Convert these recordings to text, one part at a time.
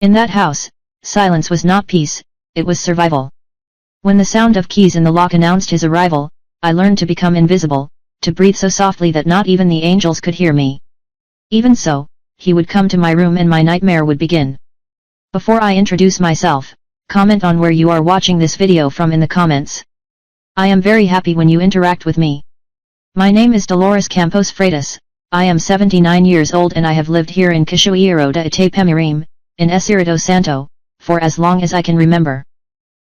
In that house, silence was not peace, it was survival. When the sound of keys in the lock announced his arrival, I learned to become invisible, to breathe so softly that not even the angels could hear me. Even so, he would come to my room and my nightmare would begin. Before I introduce myself, comment on where you are watching this video from in the comments. I am very happy when you interact with me. My name is Dolores Campos Freitas, I am 79 years old and I have lived here in Cachoeiro de Itapemirim, in Espírito Santo, for as long as I can remember.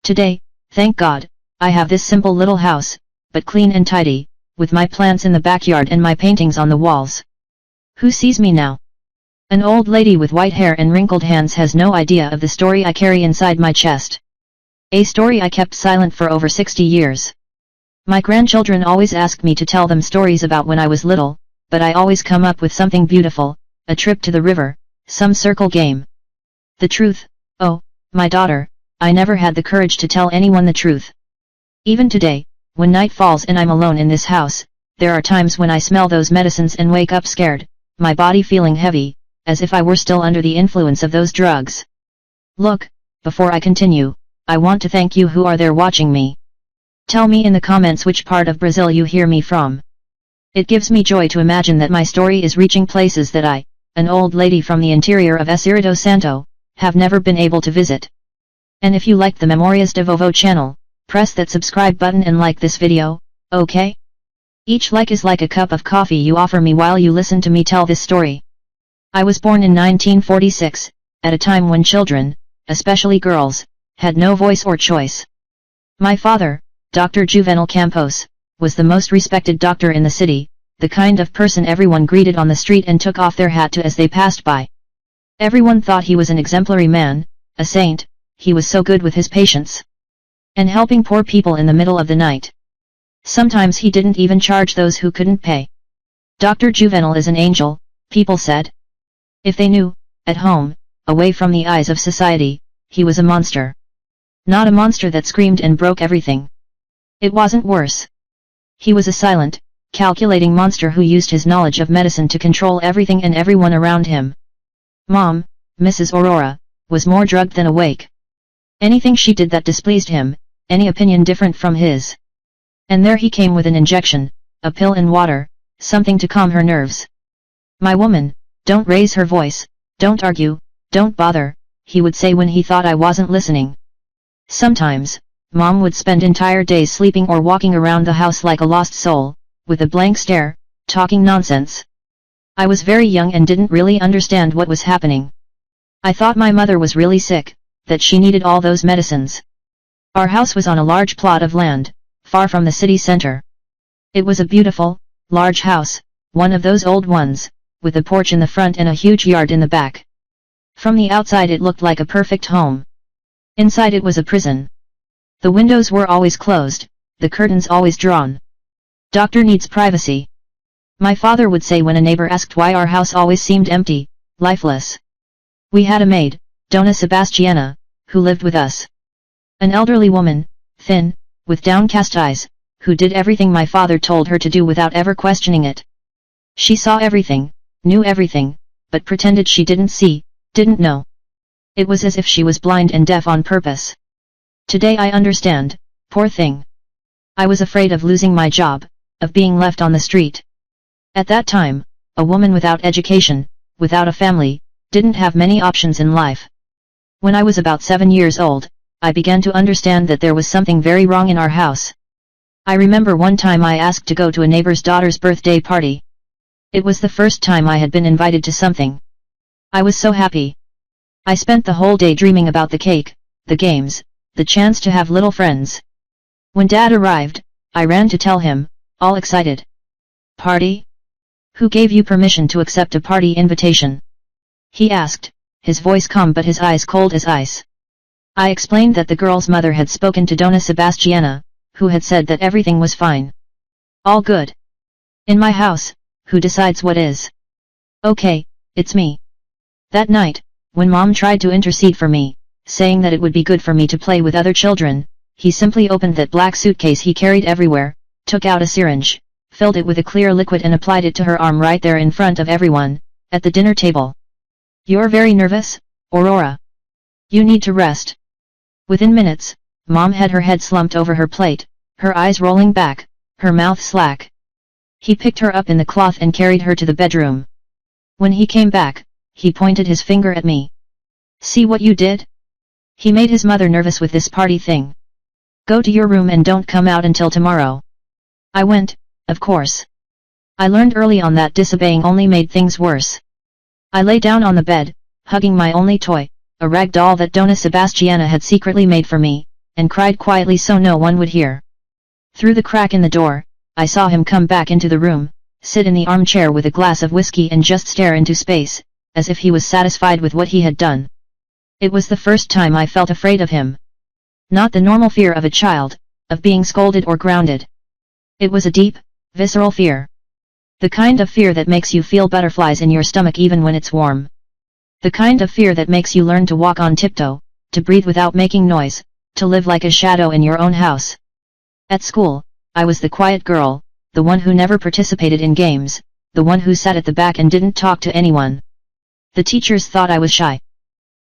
Today, thank God, I have this simple little house, but clean and tidy, with my plants in the backyard and my paintings on the walls. Who sees me now? An old lady with white hair and wrinkled hands has no idea of the story I carry inside my chest. A story I kept silent for over 60 years. My grandchildren always ask me to tell them stories about when I was little, but I always come up with something beautiful, a trip to the river, some circle game. The truth, oh, my daughter, I never had the courage to tell anyone the truth. Even today, when night falls and I'm alone in this house, there are times when I smell those medicines and wake up scared, my body feeling heavy, as if I were still under the influence of those drugs. Look, before I continue, I want to thank you who are there watching me. Tell me in the comments which part of Brazil you hear me from. It gives me joy to imagine that my story is reaching places that I, an old lady from the interior of Espírito Santo, have never been able to visit. And if you liked the Memorias de Vovô channel, press that subscribe button and like this video, okay? Each like is like a cup of coffee you offer me while you listen to me tell this story. I was born in 1946, at a time when children, especially girls, had no voice or choice. My father, Dr. Juvenal Campos, was the most respected doctor in the city, the kind of person everyone greeted on the street and took off their hat to as they passed by. Everyone thought he was an exemplary man, a saint, he was so good with his patients. And helping poor people in the middle of the night. Sometimes he didn't even charge those who couldn't pay. Dr. Juvenal is an angel, people said. If they knew, at home, away from the eyes of society, he was a monster. Not a monster that screamed and broke everything. It wasn't worse. He was a silent, calculating monster who used his knowledge of medicine to control everything and everyone around him. Mom, Mrs. Aurora, was more drugged than awake. Anything she did that displeased him, any opinion different from his. And there he came with an injection, a pill and water, something to calm her nerves. My woman, don't raise her voice, don't argue, don't bother, he would say when he thought I wasn't listening. Sometimes, Mom would spend entire days sleeping or walking around the house like a lost soul, with a blank stare, talking nonsense. I was very young and didn't really understand what was happening. I thought my mother was really sick, that she needed all those medicines. Our house was on a large plot of land, far from the city center. It was a beautiful, large house, one of those old ones, with a porch in the front and a huge yard in the back. From the outside it looked like a perfect home. Inside it was a prison. The windows were always closed, the curtains always drawn. Doctor needs privacy. My father would say when a neighbor asked why our house always seemed empty, lifeless. We had a maid, Dona Sebastiana, who lived with us. An elderly woman, thin, with downcast eyes, who did everything my father told her to do without ever questioning it. She saw everything, knew everything, but pretended she didn't see, didn't know. It was as if she was blind and deaf on purpose. Today I understand, poor thing. I was afraid of losing my job, of being left on the street. At that time, a woman without education, without a family, didn't have many options in life. When I was about 7 years old, I began to understand that there was something very wrong in our house. I remember one time I asked to go to a neighbor's daughter's birthday party. It was the first time I had been invited to something. I was so happy. I spent the whole day dreaming about the cake, the games, the chance to have little friends. When Dad arrived, I ran to tell him, all excited. Party? Who gave you permission to accept a party invitation? He asked, his voice calm but his eyes cold as ice. I explained that the girl's mother had spoken to Dona Sebastiana, who had said that everything was fine. All good. In my house, who decides what is? Okay, it's me. That night, when Mom tried to intercede for me, saying that it would be good for me to play with other children, he simply opened that black suitcase he carried everywhere, took out a syringe, filled it with a clear liquid and applied it to her arm right there in front of everyone, at the dinner table. You're very nervous, Aurora, You need to rest. Within minutes, Mom had her head slumped over her plate, her eyes rolling back, her mouth slack. He picked her up in the cloth and carried her to the bedroom. When he came back, he pointed his finger at me. See what you did? He made his mother nervous with this party thing. Go to your room and don't come out until tomorrow. I went, of course. I learned early on that disobeying only made things worse. I lay down on the bed, hugging my only toy, a rag doll that Donna Sebastiana had secretly made for me, and cried quietly so no one would hear. Through the crack in the door, I saw him come back into the room, sit in the armchair with a glass of whiskey and just stare into space, as if he was satisfied with what he had done. It was the first time I felt afraid of him. Not the normal fear of a child, of being scolded or grounded. It was a deep, visceral fear. The kind of fear that makes you feel butterflies in your stomach even when it's warm. The kind of fear that makes you learn to walk on tiptoe, to breathe without making noise, to live like a shadow in your own house. At school, I was the quiet girl, the one who never participated in games, the one who sat at the back and didn't talk to anyone. The teachers thought I was shy.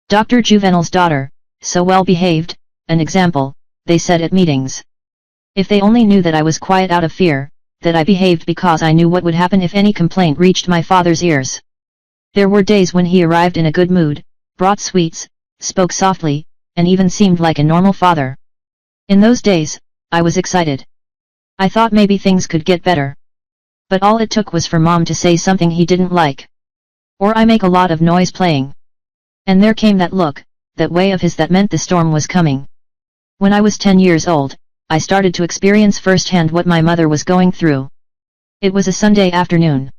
Dr. Juvenal's daughter, so well behaved, an example, they said at meetings. If they only knew that I was quiet out of fear, that I behaved because I knew what would happen if any complaint reached my father's ears. There were days when he arrived in a good mood, brought sweets, spoke softly, and even seemed like a normal father. In those days, I was excited. I thought maybe things could get better. But all it took was for Mom to say something he didn't like. Or I make a lot of noise playing. And there came that look, that way of his that meant the storm was coming. When I was 10 years old, I started to experience firsthand what my mother was going through. It was a Sunday afternoon.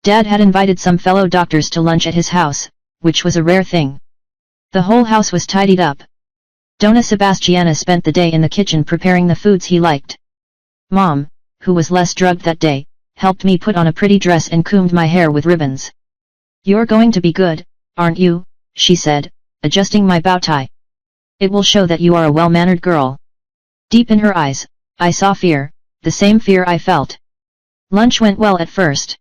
Dad had invited some fellow doctors to lunch at his house, which was a rare thing. The whole house was tidied up. Donna Sebastiana spent the day in the kitchen preparing the foods he liked. Mom, who was less drugged that day, helped me put on a pretty dress and combed my hair with ribbons. You're going to be good, aren't you? She said, adjusting my bow tie. It will show that you are a well-mannered girl. Deep in her eyes, I saw fear, the same fear I felt. Lunch went well at first.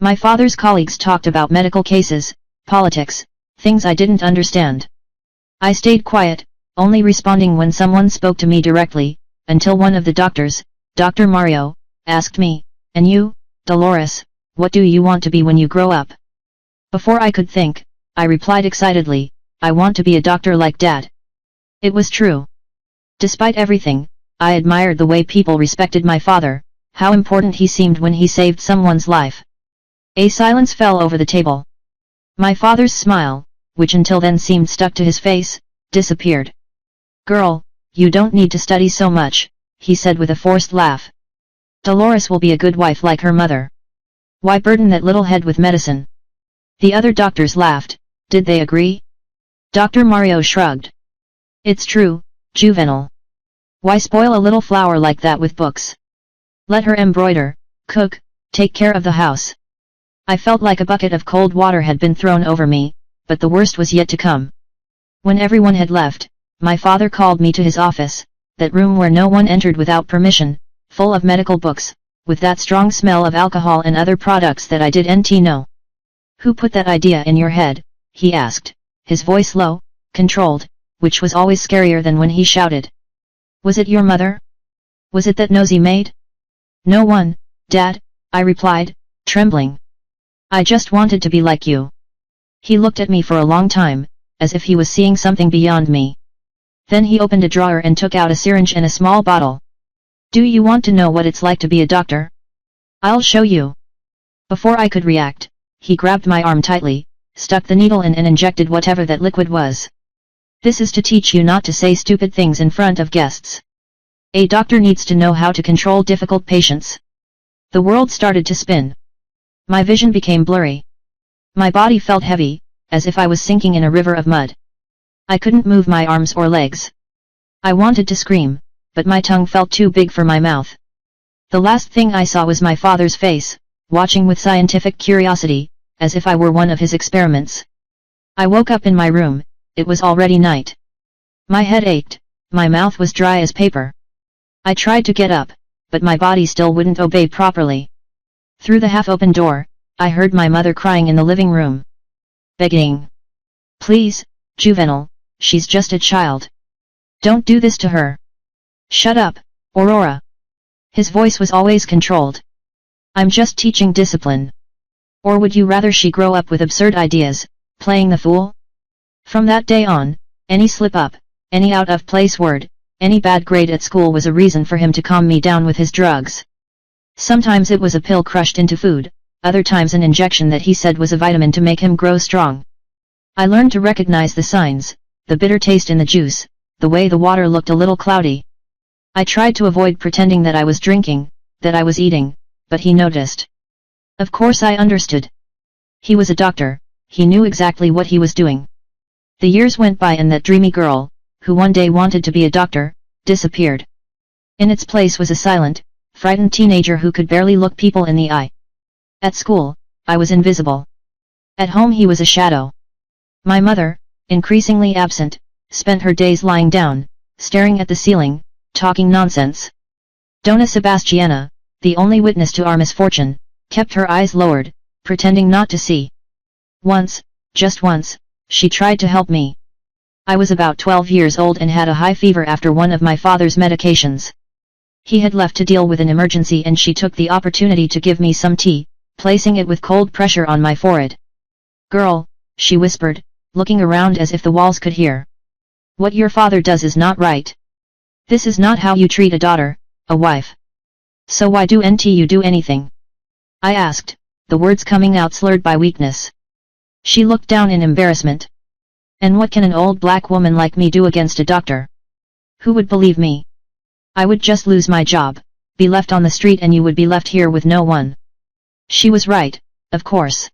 My father's colleagues talked about medical cases, politics, things I didn't understand. I stayed quiet, only responding when someone spoke to me directly, until one of the doctors, Dr. Mario, asked me, "And you, Dolores, what do you want to be when you grow up?" Before I could think, I replied excitedly, "I want to be a doctor like Dad." It was true. Despite everything, I admired the way people respected my father, how important he seemed when he saved someone's life. A silence fell over the table. My father's smile, which until then seemed stuck to his face, disappeared. "Girl, you don't need to study so much," he said with a forced laugh. "Dolores will be a good wife like her mother. Why burden that little head with medicine?" The other doctors laughed. Did they agree? Dr. Mario shrugged. "It's true, Juvenal. Why spoil a little flower like that with books? Let her embroider, cook, take care of the house." I felt like a bucket of cold water had been thrown over me, but the worst was yet to come. When everyone had left, my father called me to his office, that room where no one entered without permission, full of medical books, with that strong smell of alcohol and other products that I didn't know. "Who put that idea in your head?" he asked, his voice low, controlled, which was always scarier than when he shouted. "Was it your mother? Was it that nosy maid?" "No one, Dad," I replied, trembling. "I just wanted to be like you." He looked at me for a long time, as if he was seeing something beyond me. Then he opened a drawer and took out a syringe and a small bottle. "Do you want to know what it's like to be a doctor? I'll show you." Before I could react, he grabbed my arm tightly, stuck the needle in and injected whatever that liquid was. "This is to teach you not to say stupid things in front of guests. A doctor needs to know how to control difficult patients." The world started to spin. My vision became blurry. My body felt heavy, as if I was sinking in a river of mud. I couldn't move my arms or legs. I wanted to scream, but my tongue felt too big for my mouth. The last thing I saw was my father's face, watching with scientific curiosity, as if I were one of his experiments. I woke up in my room. It was already night. My head ached, my mouth was dry as paper. I tried to get up, but my body still wouldn't obey properly. Through the half-open door, I heard my mother crying in the living room. Begging. "Please, Juvenal," she's just a child. Don't do this to her. Shut up, Aurora. His voice was always controlled. I'm just teaching discipline. Or would you rather she grow up with absurd ideas, playing the fool? From that day on, any slip-up, any out-of-place word, any bad grade at school was a reason for him to calm me down with his drugs. Sometimes it was a pill crushed into food, other times an injection that he said was a vitamin to make him grow strong. I learned to recognize the signs, the bitter taste in the juice, the way the water looked a little cloudy. I tried to avoid pretending that I was drinking, that I was eating, but he noticed. Of course I understood. He was a doctor, he knew exactly what he was doing. The years went by and that dreamy girl, who one day wanted to be a doctor, disappeared. In its place was a silent, frightened teenager who could barely look people in the eye. At school, I was invisible. At home he was a shadow. My mother, increasingly absent, spent her days lying down, staring at the ceiling, talking nonsense. Donna Sebastiana, the only witness to our misfortune, kept her eyes lowered, pretending not to see. Once, just once, she tried to help me. I was about 12 years old and had a high fever after one of my father's medications. He had left to deal with an emergency and she took the opportunity to give me some tea, placing it with cold pressure on my forehead. Girl, she whispered, looking around as if the walls could hear. What your father does is not right. This is not how you treat a daughter, a wife. So why don't you do anything? I asked, the words coming out slurred by weakness. She looked down in embarrassment. And what can an old black woman like me do against a doctor? Who would believe me? I would just lose my job, be left on the street and you would be left here with no one. She was right, of course.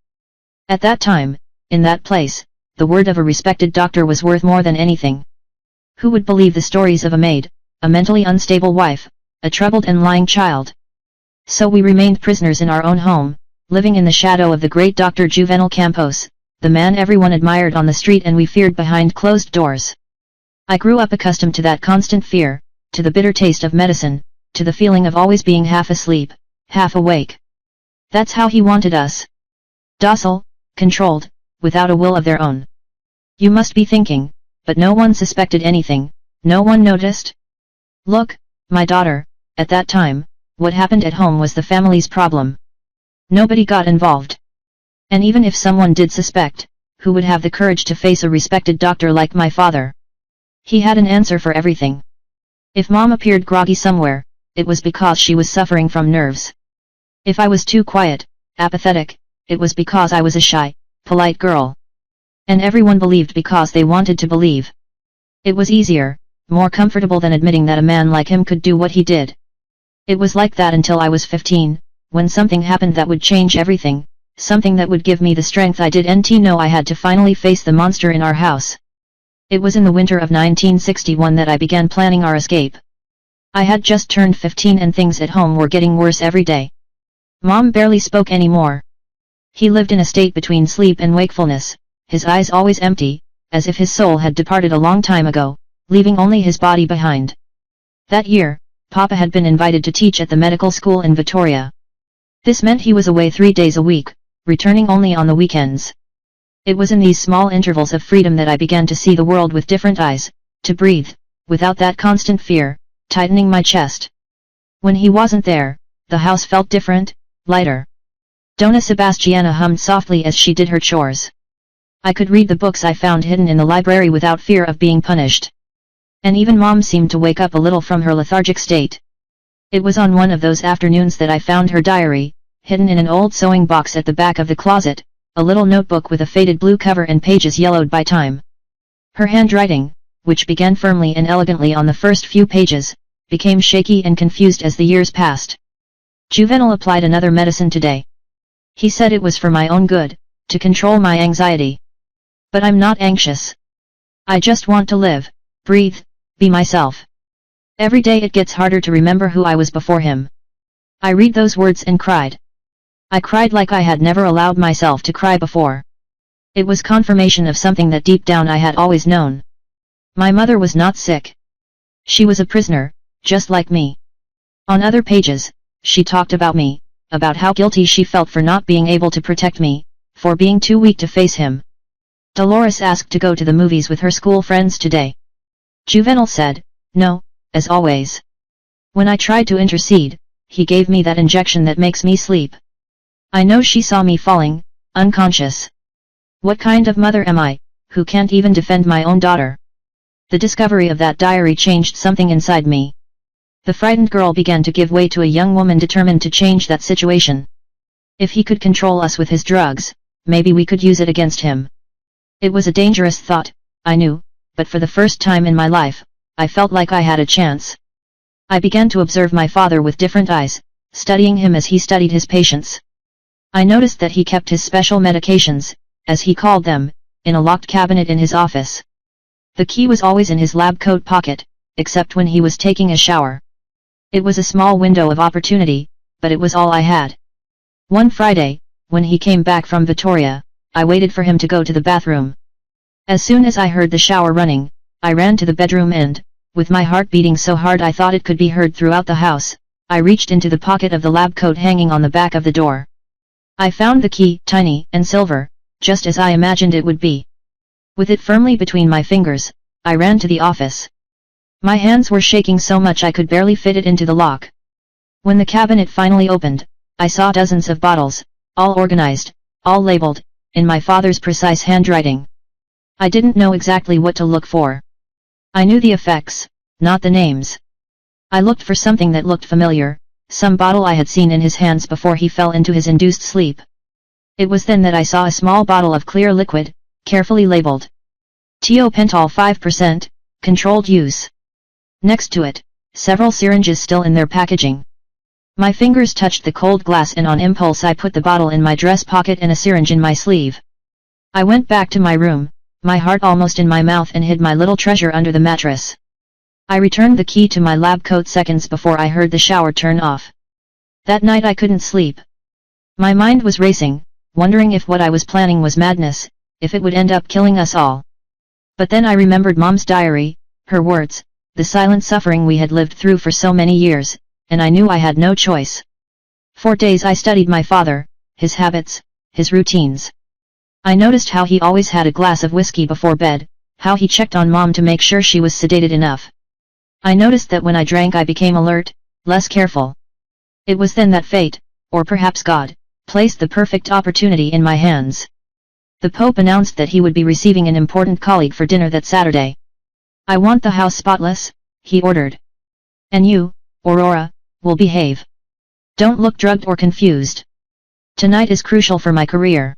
At that time, in that place, the word of a respected doctor was worth more than anything. Who would believe the stories of a maid, a mentally unstable wife, a troubled and lying child? So we remained prisoners in our own home, living in the shadow of the great Dr. Juvenal Campos, the man everyone admired on the street and we feared behind closed doors. I grew up accustomed to that constant fear, to the bitter taste of medicine, to the feeling of always being half asleep, half awake. That's how he wanted us. Docile, controlled, without a will of their own. You must be thinking, but no one suspected anything, no one noticed? Look, my daughter, at that time, what happened at home was the family's problem. Nobody got involved. And even if someone did suspect, who would have the courage to face a respected doctor like my father? He had an answer for everything. If Mom appeared groggy somewhere, it was because she was suffering from nerves. If I was too quiet, apathetic, it was because I was a shy, polite girl. And everyone believed because they wanted to believe. It was easier, more comfortable than admitting that a man like him could do what he did. It was like that until I was 15, when something happened that would change everything, something that would give me the strength I didn't know I had to finally face the monster in our house. It was in the winter of 1961 that I began planning our escape. I had just turned 15 and things at home were getting worse every day. Mom barely spoke anymore. He lived in a state between sleep and wakefulness, his eyes always empty, as if his soul had departed a long time ago, leaving only his body behind. That year, Papa had been invited to teach at the medical school in Victoria. This meant he was away 3 days a week, returning only on the weekends. It was in these small intervals of freedom that I began to see the world with different eyes, to breathe, without that constant fear, tightening my chest. When he wasn't there, the house felt different, lighter. Donna Sebastiana hummed softly as she did her chores. I could read the books I found hidden in the library without fear of being punished. And even Mom seemed to wake up a little from her lethargic state. It was on one of those afternoons that I found her diary, hidden in an old sewing box at the back of the closet, a little notebook with a faded blue cover and pages yellowed by time. Her handwriting, which began firmly and elegantly on the first few pages, became shaky and confused as the years passed. Juvenal applied another medicine today. He said it was for my own good, to control my anxiety. But I'm not anxious. I just want to live, breathe, be myself. Every day it gets harder to remember who I was before him. I read those words and cried. I cried like I had never allowed myself to cry before. It was confirmation of something that deep down I had always known. My mother was not sick. She was a prisoner, just like me. On other pages, she talked about me, about how guilty she felt for not being able to protect me, for being too weak to face him. Dolores asked to go to the movies with her school friends today. Juvenal said, no, as always. When I tried to intercede, he gave me that injection that makes me sleep. I know she saw me falling, unconscious. What kind of mother am I, who can't even defend my own daughter? The discovery of that diary changed something inside me. The frightened girl began to give way to a young woman determined to change that situation. If he could control us with his drugs, maybe we could use it against him. It was a dangerous thought, I knew, but for the first time in my life, I felt like I had a chance. I began to observe my father with different eyes, studying him as he studied his patients. I noticed that he kept his special medications, as he called them, in a locked cabinet in his office. The key was always in his lab coat pocket, except when he was taking a shower. It was a small window of opportunity, but it was all I had. One Friday, when he came back from Victoria, I waited for him to go to the bathroom. As soon as I heard the shower running, I ran to the bedroom and, with my heart beating so hard I thought it could be heard throughout the house, I reached into the pocket of the lab coat hanging on the back of the door. I found the key, tiny and silver, just as I imagined it would be. With it firmly between my fingers, I ran to the office. My hands were shaking so much I could barely fit it into the lock. When the cabinet finally opened, I saw dozens of bottles, all organized, all labeled, in my father's precise handwriting. I didn't know exactly what to look for. I knew the effects, not the names. I looked for something that looked familiar, some bottle I had seen in his hands before he fell into his induced sleep. It was then that I saw a small bottle of clear liquid, carefully labeled. Thiopental 5%, controlled use. Next to it, several syringes still in their packaging. My fingers touched the cold glass and on impulse I put the bottle in my dress pocket and a syringe in my sleeve. I went back to my room, my heart almost in my mouth, and hid my little treasure under the mattress. I returned the key to my lab coat seconds before I heard the shower turn off. That night I couldn't sleep. My mind was racing, wondering if what I was planning was madness, if it would end up killing us all. But then I remembered Mom's diary, her words, the silent suffering we had lived through for so many years, and I knew I had no choice. For days I studied my father, his habits, his routines. I noticed how he always had a glass of whiskey before bed, how he checked on Mom to make sure she was sedated enough. I noticed that when I drank I became alert, less careful. It was then that fate, or perhaps God, placed the perfect opportunity in my hands. The Pope announced that he would be receiving an important colleague for dinner that Saturday. I want the house spotless, he ordered. And you, Aurora, will behave. Don't look drugged or confused. Tonight is crucial for my career.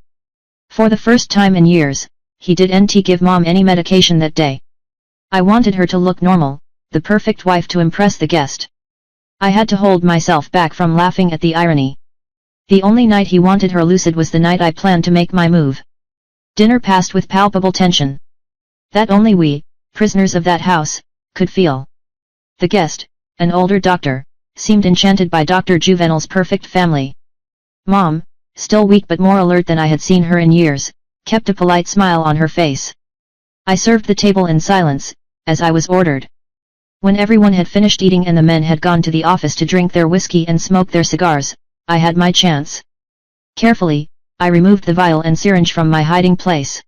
For the first time in years, he didn't give Mom any medication that day. I wanted her to look normal, the perfect wife to impress the guest. I had to hold myself back from laughing at the irony. The only night he wanted her lucid was the night I planned to make my move. Dinner passed with palpable tension. That only we, prisoners of that house, could feel. The guest, an older doctor, seemed enchanted by Dr. Juvenal's perfect family. Mom, still weak but more alert than I had seen her in years, kept a polite smile on her face. I served the table in silence, as I was ordered. When everyone had finished eating and the men had gone to the office to drink their whiskey and smoke their cigars, I had my chance. Carefully, I removed the vial and syringe from my hiding place.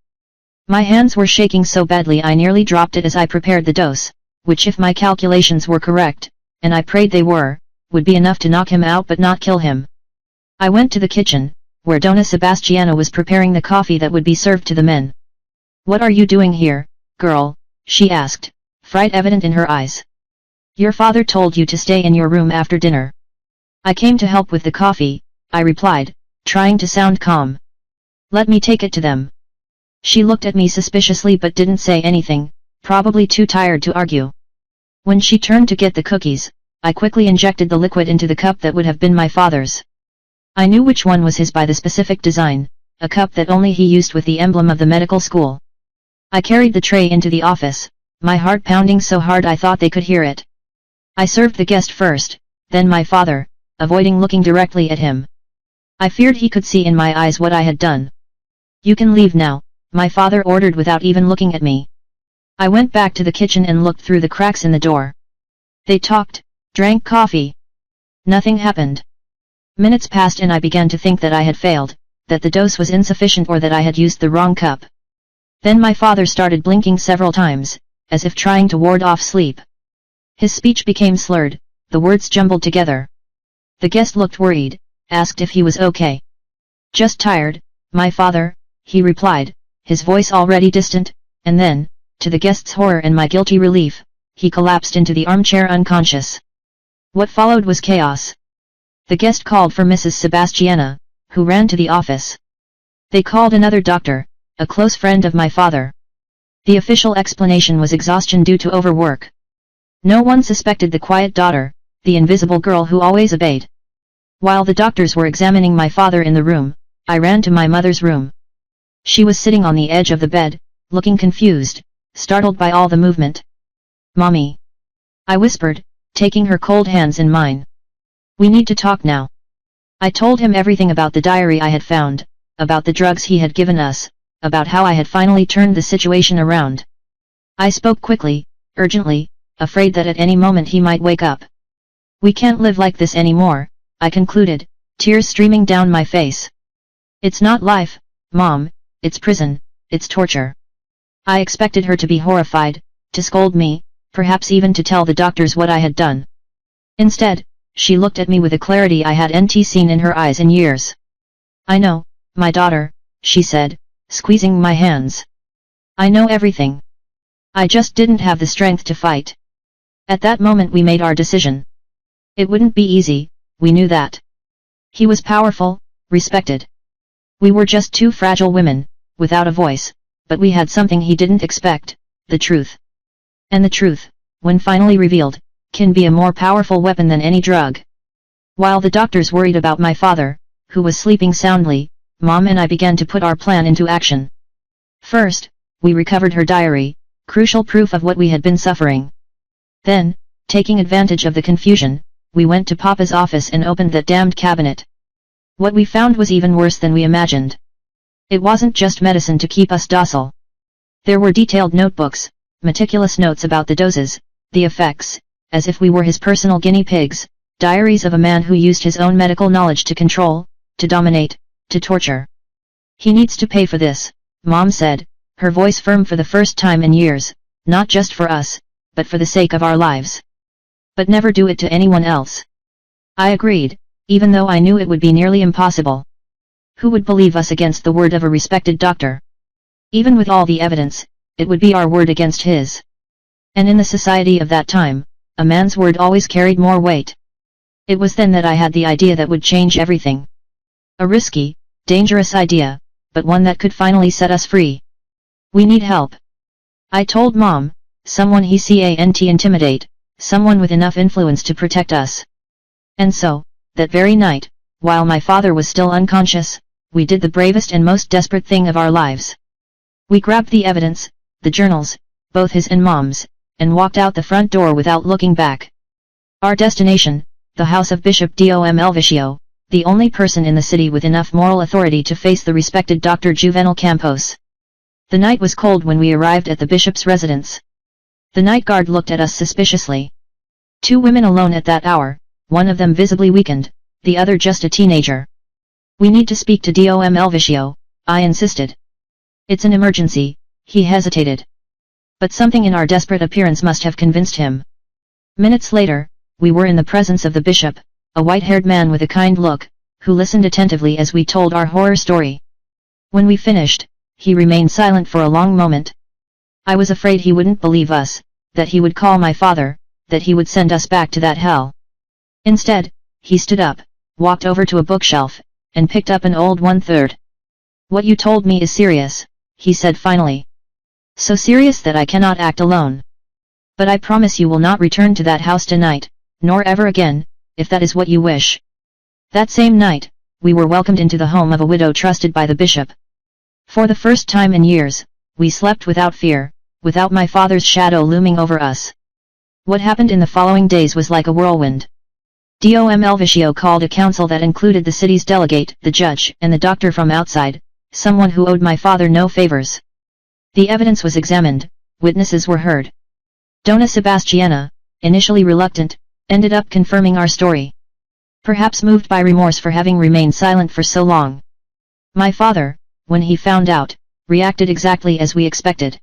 My hands were shaking so badly I nearly dropped it as I prepared the dose, which, if my calculations were correct, and I prayed they were, would be enough to knock him out but not kill him. I went to the kitchen, where Donna Sebastiana was preparing the coffee that would be served to the men. "What are you doing here, girl?" she asked, fright evident in her eyes. "Your father told you to stay in your room after dinner." "I came to help with the coffee," I replied, trying to sound calm. "Let me take it to them." She looked at me suspiciously but didn't say anything, probably too tired to argue. When she turned to get the cookies, I quickly injected the liquid into the cup that would have been my father's. I knew which one was his by the specific design, a cup that only he used with the emblem of the medical school. I carried the tray into the office, my heart pounding so hard I thought they could hear it. I served the guest first, then my father, avoiding looking directly at him. I feared he could see in my eyes what I had done. "You can leave now," my father ordered without even looking at me. I went back to the kitchen and looked through the cracks in the door. They talked, drank coffee. Nothing happened. Minutes passed and I began to think that I had failed, that the dose was insufficient or that I had used the wrong cup. Then my father started blinking several times, as if trying to ward off sleep. His speech became slurred, the words jumbled together. The guest looked worried, asked if he was okay. Just tired, my father, he replied, his voice already distant, and then, to the guest's horror and my guilty relief, he collapsed into the armchair unconscious. What followed was chaos. The guest called for Mrs. Sebastiana, who ran to the office. They called another doctor, a close friend of my father. The official explanation was exhaustion due to overwork. No one suspected the quiet daughter, the invisible girl who always obeyed. While the doctors were examining my father in the room, I ran to my mother's room. She was sitting on the edge of the bed, looking confused, startled by all the movement. "Mommy," I whispered, taking her cold hands in mine. "We need to talk now." I told him everything about the diary I had found, about the drugs he had given us, about how I had finally turned the situation around. I spoke quickly, urgently, afraid that at any moment he might wake up. "We can't live like this anymore," I concluded, tears streaming down my face. "It's not life, Mom, it's prison, it's torture." I expected her to be horrified, to scold me, perhaps even to tell the doctors what I had done. Instead, she looked at me with a clarity I hadn't seen in her eyes in years. "I know, my daughter," she said, squeezing my hands. "I know everything. I just didn't have the strength to fight." At that moment we made our decision. It wouldn't be easy, we knew that. He was powerful, respected. We were just two fragile women, without a voice, but we had something he didn't expect, the truth. And the truth, when finally revealed, can be a more powerful weapon than any drug. While the doctors worried about my father, who was sleeping soundly, Mom and I began to put our plan into action. First, we recovered her diary, crucial proof of what we had been suffering. Then, taking advantage of the confusion, we went to Papa's office and opened that damned cabinet. What we found was even worse than we imagined. It wasn't just medicine to keep us docile. There were detailed notebooks, meticulous notes about the doses, the effects, as if we were his personal guinea pigs, diaries of a man who used his own medical knowledge to control, to dominate, to torture. "He needs to pay for this," Mom said, her voice firm for the first time in years, "not just for us, but for the sake of our lives. But never do it to anyone else." I agreed, even though I knew it would be nearly impossible. Who would believe us against the word of a respected doctor? Even with all the evidence, it would be our word against his. And in the society of that time, a man's word always carried more weight. It was then that I had the idea that would change everything. A risky, dangerous idea, but one that could finally set us free. "We need help," I told Mom, "someone he can't intimidate, someone with enough influence to protect us." And so, that very night, while my father was still unconscious, we did the bravest and most desperate thing of our lives. We grabbed the evidence, the journals, both his and Mom's, and walked out the front door without looking back. Our destination, the house of Bishop Dom Elvicio, the only person in the city with enough moral authority to face the respected Dr. Juvenal Campos. The night was cold when we arrived at the bishop's residence. The night guard looked at us suspiciously. Two women alone at that hour, one of them visibly weakened, the other just a teenager. "We need to speak to Dom Elvicio," I insisted. "It's an emergency," he hesitated. But something in our desperate appearance must have convinced him. Minutes later, we were in the presence of the bishop, a white-haired man with a kind look, who listened attentively as we told our horror story. When we finished, he remained silent for a long moment. I was afraid he wouldn't believe us, that he would call my father, that he would send us back to that hell. Instead, he stood up, walked over to a bookshelf, and picked up an old 1/3. "What you told me is serious," he said finally. "So serious that I cannot act alone. But I promise you will not return to that house tonight, nor ever again, if that is what you wish." That same night, we were welcomed into the home of a widow trusted by the bishop. For the first time in years, we slept without fear, without my father's shadow looming over us. What happened in the following days was like a whirlwind. Dom Elvicio called a council that included the city's delegate, the judge, and the doctor from outside, someone who owed my father no favors. The evidence was examined, witnesses were heard. Dona Sebastiana, initially reluctant, ended up confirming our story. Perhaps moved by remorse for having remained silent for so long. My father, when he found out, reacted exactly as we expected.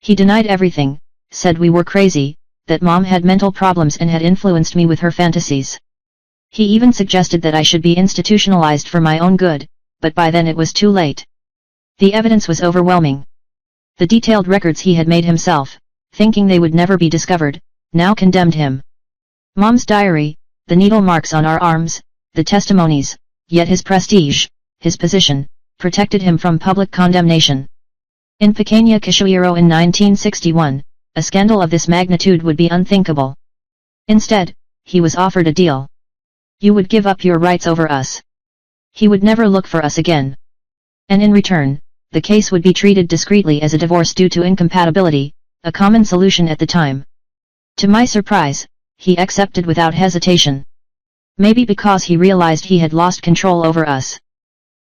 He denied everything, said we were crazy, that Mom had mental problems and had influenced me with her fantasies. He even suggested that I should be institutionalized for my own good, but by then it was too late. The evidence was overwhelming. The detailed records he had made himself, thinking they would never be discovered, now condemned him. Mom's diary, the needle marks on our arms, the testimonies, yet his prestige, his position, protected him from public condemnation. In Pequeña Cachoeiro in 1961, a scandal of this magnitude would be unthinkable. Instead, he was offered a deal. You would give up your rights over us. He would never look for us again. And in return, the case would be treated discreetly as a divorce due to incompatibility, a common solution at the time. To my surprise, he accepted without hesitation. Maybe because he realized he had lost control over us.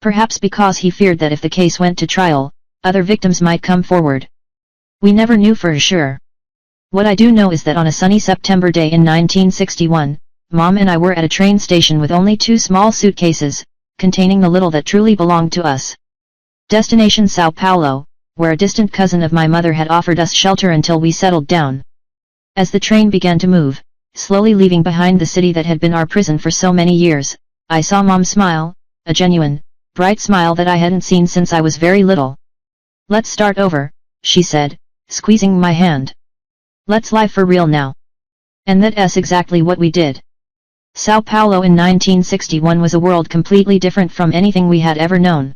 Perhaps because he feared that if the case went to trial, other victims might come forward. We never knew for sure. What I do know is that on a sunny September day in 1961, Mom and I were at a train station with only 2 small suitcases, containing the little that truly belonged to us. Destination Sao Paulo, where a distant cousin of my mother had offered us shelter until we settled down. As the train began to move, slowly leaving behind the city that had been our prison for so many years, I saw Mom smile, a genuine, bright smile that I hadn't seen since I was very little. Let's start over, she said, squeezing my hand. Let's live for real now. And that's exactly what we did. Sao Paulo in 1961 was a world completely different from anything we had ever known.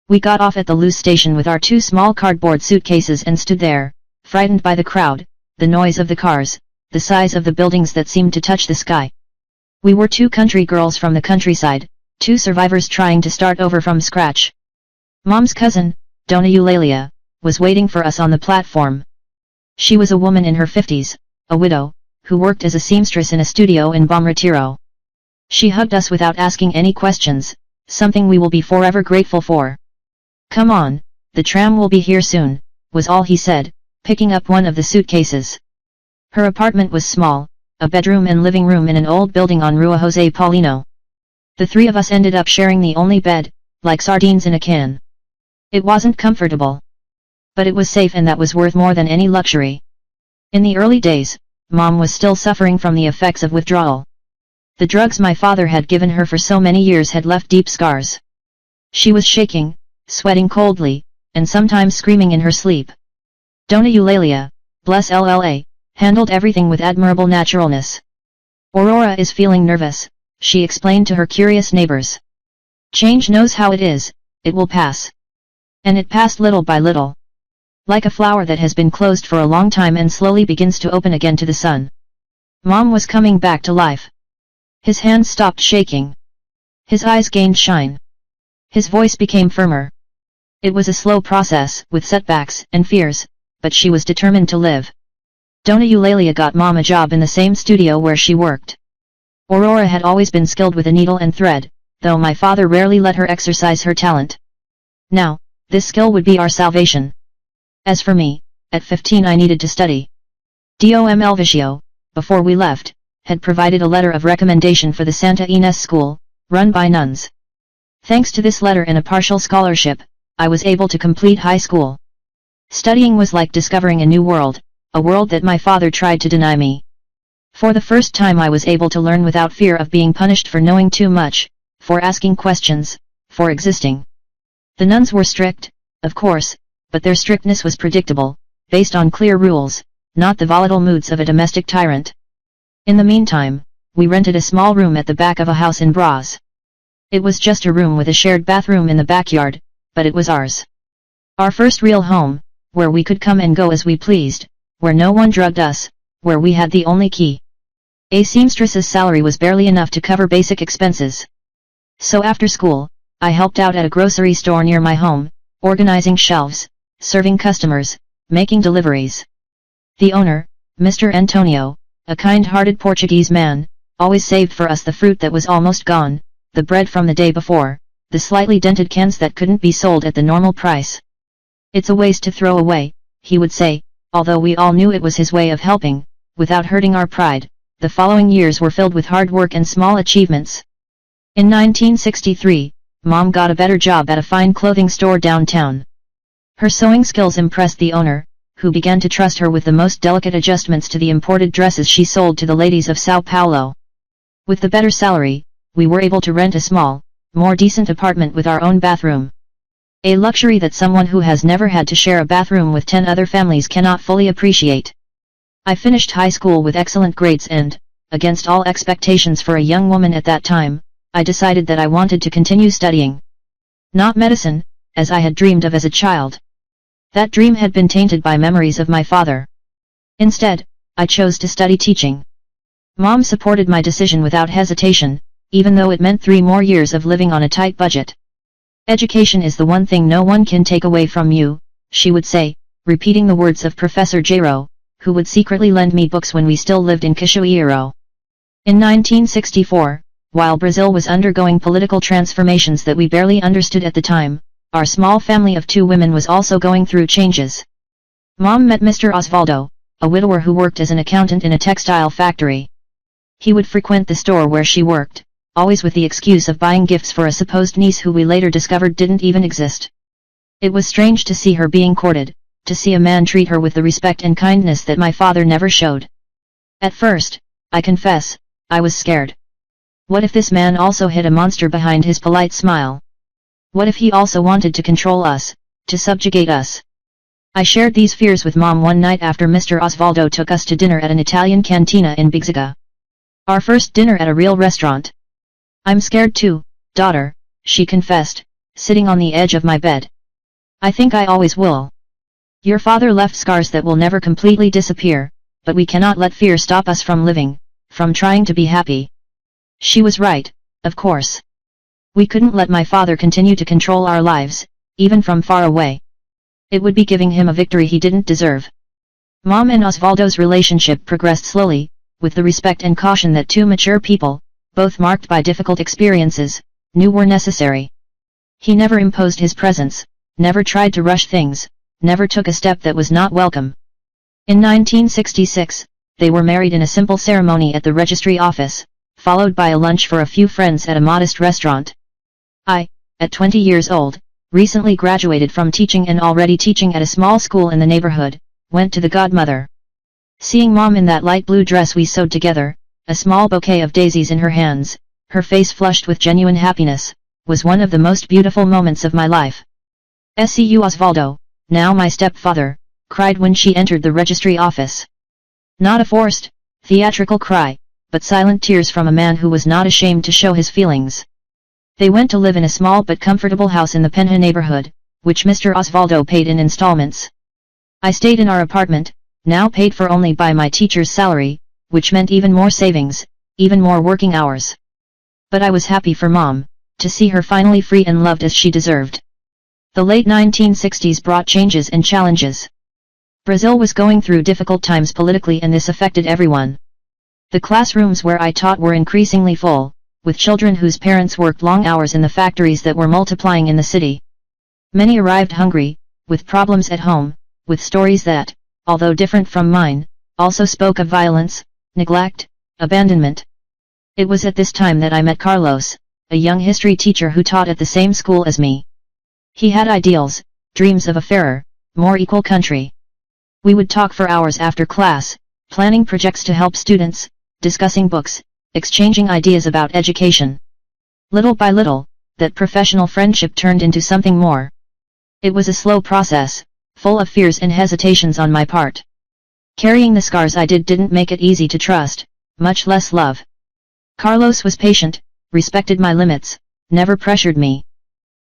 We got off at the Luz station with our 2 small cardboard suitcases and stood there, frightened by the crowd, the noise of the cars, the size of the buildings that seemed to touch the sky. We were 2 country girls from the countryside, 2 survivors trying to start over from scratch. Mom's cousin, Dona Eulalia, was waiting for us on the platform. She was a woman in her 50s, a widow, who worked as a seamstress in a studio in Bom Retiro. She hugged us without asking any questions, something we will be forever grateful for. Come on, the tram will be here soon, was all he said, picking up one of the suitcases. Her apartment was small, a bedroom and living room in an old building on Rua José Paulino. The 3 of us ended up sharing the only bed, like sardines in a can. It wasn't comfortable. But it was safe, and that was worth more than any luxury. In the early days, Mom was still suffering from the effects of withdrawal. The drugs my father had given her for so many years had left deep scars. She was shaking, sweating coldly, and sometimes screaming in her sleep. Dona Eulalia, bless LLA, handled everything with admirable naturalness. Aurora is feeling nervous, she explained to her curious neighbors. Change knows how it is, it will pass. And it passed little by little. Like a flower that has been closed for a long time and slowly begins to open again to the sun. Mom was coming back to life. His hands stopped shaking. His eyes gained shine. His voice became firmer. It was a slow process, with setbacks and fears, but she was determined to live. Dona Eulalia got Mom a job in the same studio where she worked. Aurora had always been skilled with a needle and thread, though my father rarely let her exercise her talent. Now, this skill would be our salvation. As for me, at 15 I needed to study. Dom Elvicio, before we left, had provided a letter of recommendation for the Santa Ines school, run by nuns. Thanks to this letter and a partial scholarship, I was able to complete high school. Studying was like discovering a new world, a world that my father tried to deny me. For the first time I was able to learn without fear of being punished for knowing too much, for asking questions, for existing. The nuns were strict, of course, but their strictness was predictable, based on clear rules, not the volatile moods of a domestic tyrant. In the meantime, we rented a small room at the back of a house in Braz. It was just a room with a shared bathroom in the backyard, but it was ours. Our first real home, where we could come and go as we pleased, where no one drugged us, where we had the only key. A seamstress's salary was barely enough to cover basic expenses. So after school, I helped out at a grocery store near my home, organizing shelves, serving customers, making deliveries. The owner, Mr. Antonio, a kind-hearted Portuguese man, always saved for us the fruit that was almost gone, the bread from the day before, the slightly dented cans that couldn't be sold at the normal price. It's a waste to throw away, he would say, although we all knew it was his way of helping, without hurting our pride. The following years were filled with hard work and small achievements. In 1963, Mom got a better job at a fine clothing store downtown. Her sewing skills impressed the owner, who began to trust her with the most delicate adjustments to the imported dresses she sold to the ladies of Sao Paulo. With the better salary, we were able to rent a small, more decent apartment with our own bathroom. A luxury that someone who has never had to share a bathroom with 10 other families cannot fully appreciate. I finished high school with excellent grades and, against all expectations for a young woman at that time, I decided that I wanted to continue studying. Not medicine, as I had dreamed of as a child. That dream had been tainted by memories of my father. Instead, I chose to study teaching. Mom supported my decision without hesitation, even though it meant 3 more years of living on a tight budget. Education is the one thing no one can take away from you, she would say, repeating the words of Professor Jairo, who would secretly lend me books when we still lived in Cachoeiro. In 1964, while Brazil was undergoing political transformations that we barely understood at the time, our small family of 2 women was also going through changes. Mom met Mr. Osvaldo, a widower who worked as an accountant in a textile factory. He would frequent the store where she worked, always with the excuse of buying gifts for a supposed niece who we later discovered didn't even exist. It was strange to see her being courted, to see a man treat her with the respect and kindness that my father never showed. At first, I confess, I was scared. What if this man also hid a monster behind his polite smile? What if he also wanted to control us, to subjugate us? I shared these fears with Mom one night after Mr. Osvaldo took us to dinner at an Italian cantina in Bigziga. Our first dinner at a real restaurant. I'm scared too, daughter, she confessed, sitting on the edge of my bed. I think I always will. Your father left scars that will never completely disappear, but we cannot let fear stop us from living, from trying to be happy. She was right, of course. We couldn't let my father continue to control our lives, even from far away. It would be giving him a victory he didn't deserve. Mom and Osvaldo's relationship progressed slowly, with the respect and caution that 2 mature people, both marked by difficult experiences, knew were necessary. He never imposed his presence, never tried to rush things, never took a step that was not welcome. In 1966, they were married in a simple ceremony at the registry office, followed by a lunch for a few friends at a modest restaurant. I, at 20 years old, recently graduated from teaching and already teaching at a small school in the neighborhood, went to the godmother. Seeing Mom in that light blue dress we sewed together, a small bouquet of daisies in her hands, her face flushed with genuine happiness, was one of the most beautiful moments of my life. "Seu Osvaldo, now my stepfather," cried when she entered the registry office. Not a forced, theatrical cry, but silent tears from a man who was not ashamed to show his feelings. They went to live in a small but comfortable house in the Penha neighborhood, which Mr. Osvaldo paid in installments. I stayed in our apartment, now paid for only by my teacher's salary, which meant even more savings, even more working hours. But I was happy for Mom, to see her finally free and loved as she deserved. The late 1960s brought changes and challenges. Brazil was going through difficult times politically, and this affected everyone. The classrooms where I taught were increasingly full, with children whose parents worked long hours in the factories that were multiplying in the city. Many arrived hungry, with problems at home, with stories that, although different from mine, also spoke of violence, neglect, abandonment. It was at this time that I met Carlos, a young history teacher who taught at the same school as me. He had ideals, dreams of a fairer, more equal country. We would talk for hours after class, planning projects to help students, discussing books, exchanging ideas about education. Little by little, that professional friendship turned into something more. It was a slow process, full of fears and hesitations on my part. Carrying the scars I didn't make it easy to trust, much less love. Carlos was patient, respected my limits, never pressured me.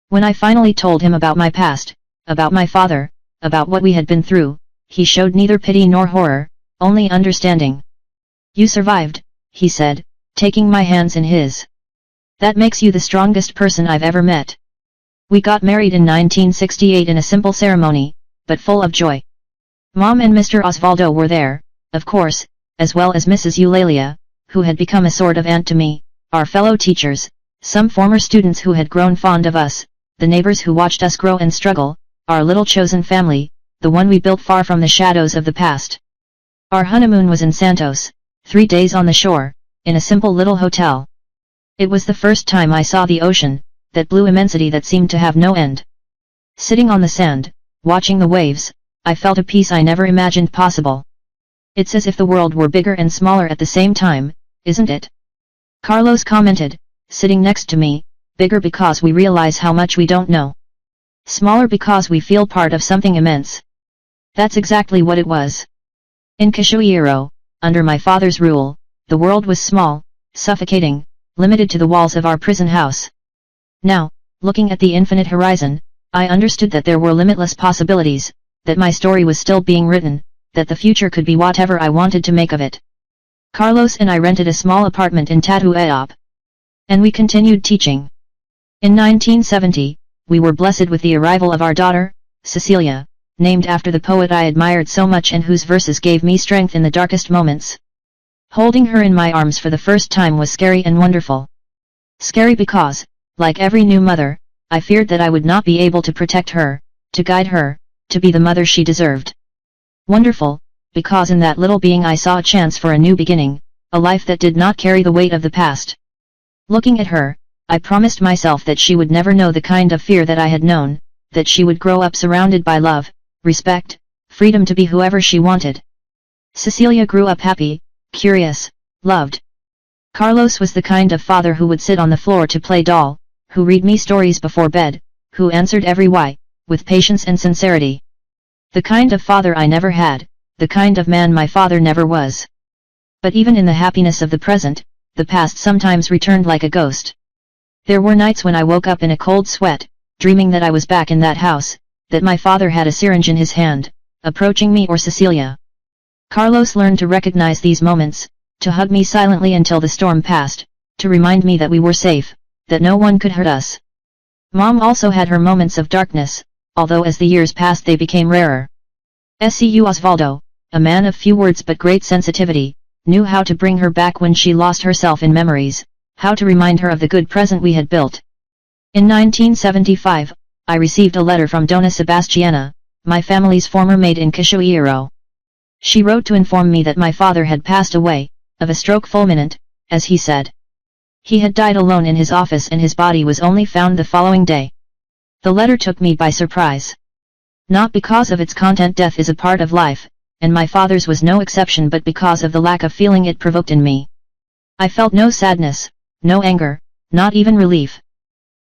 When I finally told him about my past, about my father, about what we had been through, he showed neither pity nor horror, only understanding. "You survived," he said, taking my hands in his. "That makes you the strongest person I've ever met." We got married in 1968 in a simple ceremony, but full of joy. Mom and Mr. Osvaldo were there, of course, as well as Mrs. Eulalia, who had become a sort of aunt to me, our fellow teachers, some former students who had grown fond of us, the neighbors who watched us grow and struggle, our little chosen family, the one we built far from the shadows of the past. Our honeymoon was in Santos, 3 days on the shore, in a simple little hotel. It was the first time I saw the ocean, that blue immensity that seemed to have no end. Sitting on the sand, watching the waves, I felt a peace I never imagined possible. It's as if the world were bigger and smaller at the same time, isn't it? Carlos commented, sitting next to me, bigger because we realize how much we don't know. Smaller because we feel part of something immense. That's exactly what it was. In Cachoeiro, under my father's rule, the world was small, suffocating, limited to the walls of our prison house. Now, looking at the infinite horizon, I understood that there were limitless possibilities, that my story was still being written, that the future could be whatever I wanted to make of it. Carlos and I rented a small apartment in Tatuapé. And we continued teaching. In 1970, we were blessed with the arrival of our daughter, Cecilia, named after the poet I admired so much and whose verses gave me strength in the darkest moments. Holding her in my arms for the first time was scary and wonderful. Scary because, like every new mother, I feared that I would not be able to protect her, to guide her, to be the mother she deserved. Wonderful, because in that little being I saw a chance for a new beginning, a life that did not carry the weight of the past. Looking at her, I promised myself that she would never know the kind of fear that I had known, that she would grow up surrounded by love, respect, freedom to be whoever she wanted. Cecilia grew up happy, curious, loved. Carlos was the kind of father who would sit on the floor to play doll, who read me stories before bed, who answered every why, with patience and sincerity. The kind of father I never had, the kind of man my father never was. But even in the happiness of the present, the past sometimes returned like a ghost. There were nights when I woke up in a cold sweat, dreaming that I was back in that house, that my father had a syringe in his hand, approaching me or Cecilia. Carlos learned to recognize these moments, to hug me silently until the storm passed, to remind me that we were safe, that no one could hurt us. Mom also had her moments of darkness, although as the years passed they became rarer. Su Osvaldo, a man of few words but great sensitivity, knew how to bring her back when she lost herself in memories, how to remind her of the good present we had built. In 1975, I received a letter from Dona Sebastiana, my family's former maid in Cachoeiro. She wrote to inform me that my father had passed away, of a stroke fulminant, as he said. He had died alone in his office and his body was only found the following day. The letter took me by surprise. Not because of its content, death is a part of life, and my father's was no exception, but because of the lack of feeling it provoked in me. I felt no sadness, no anger, not even relief.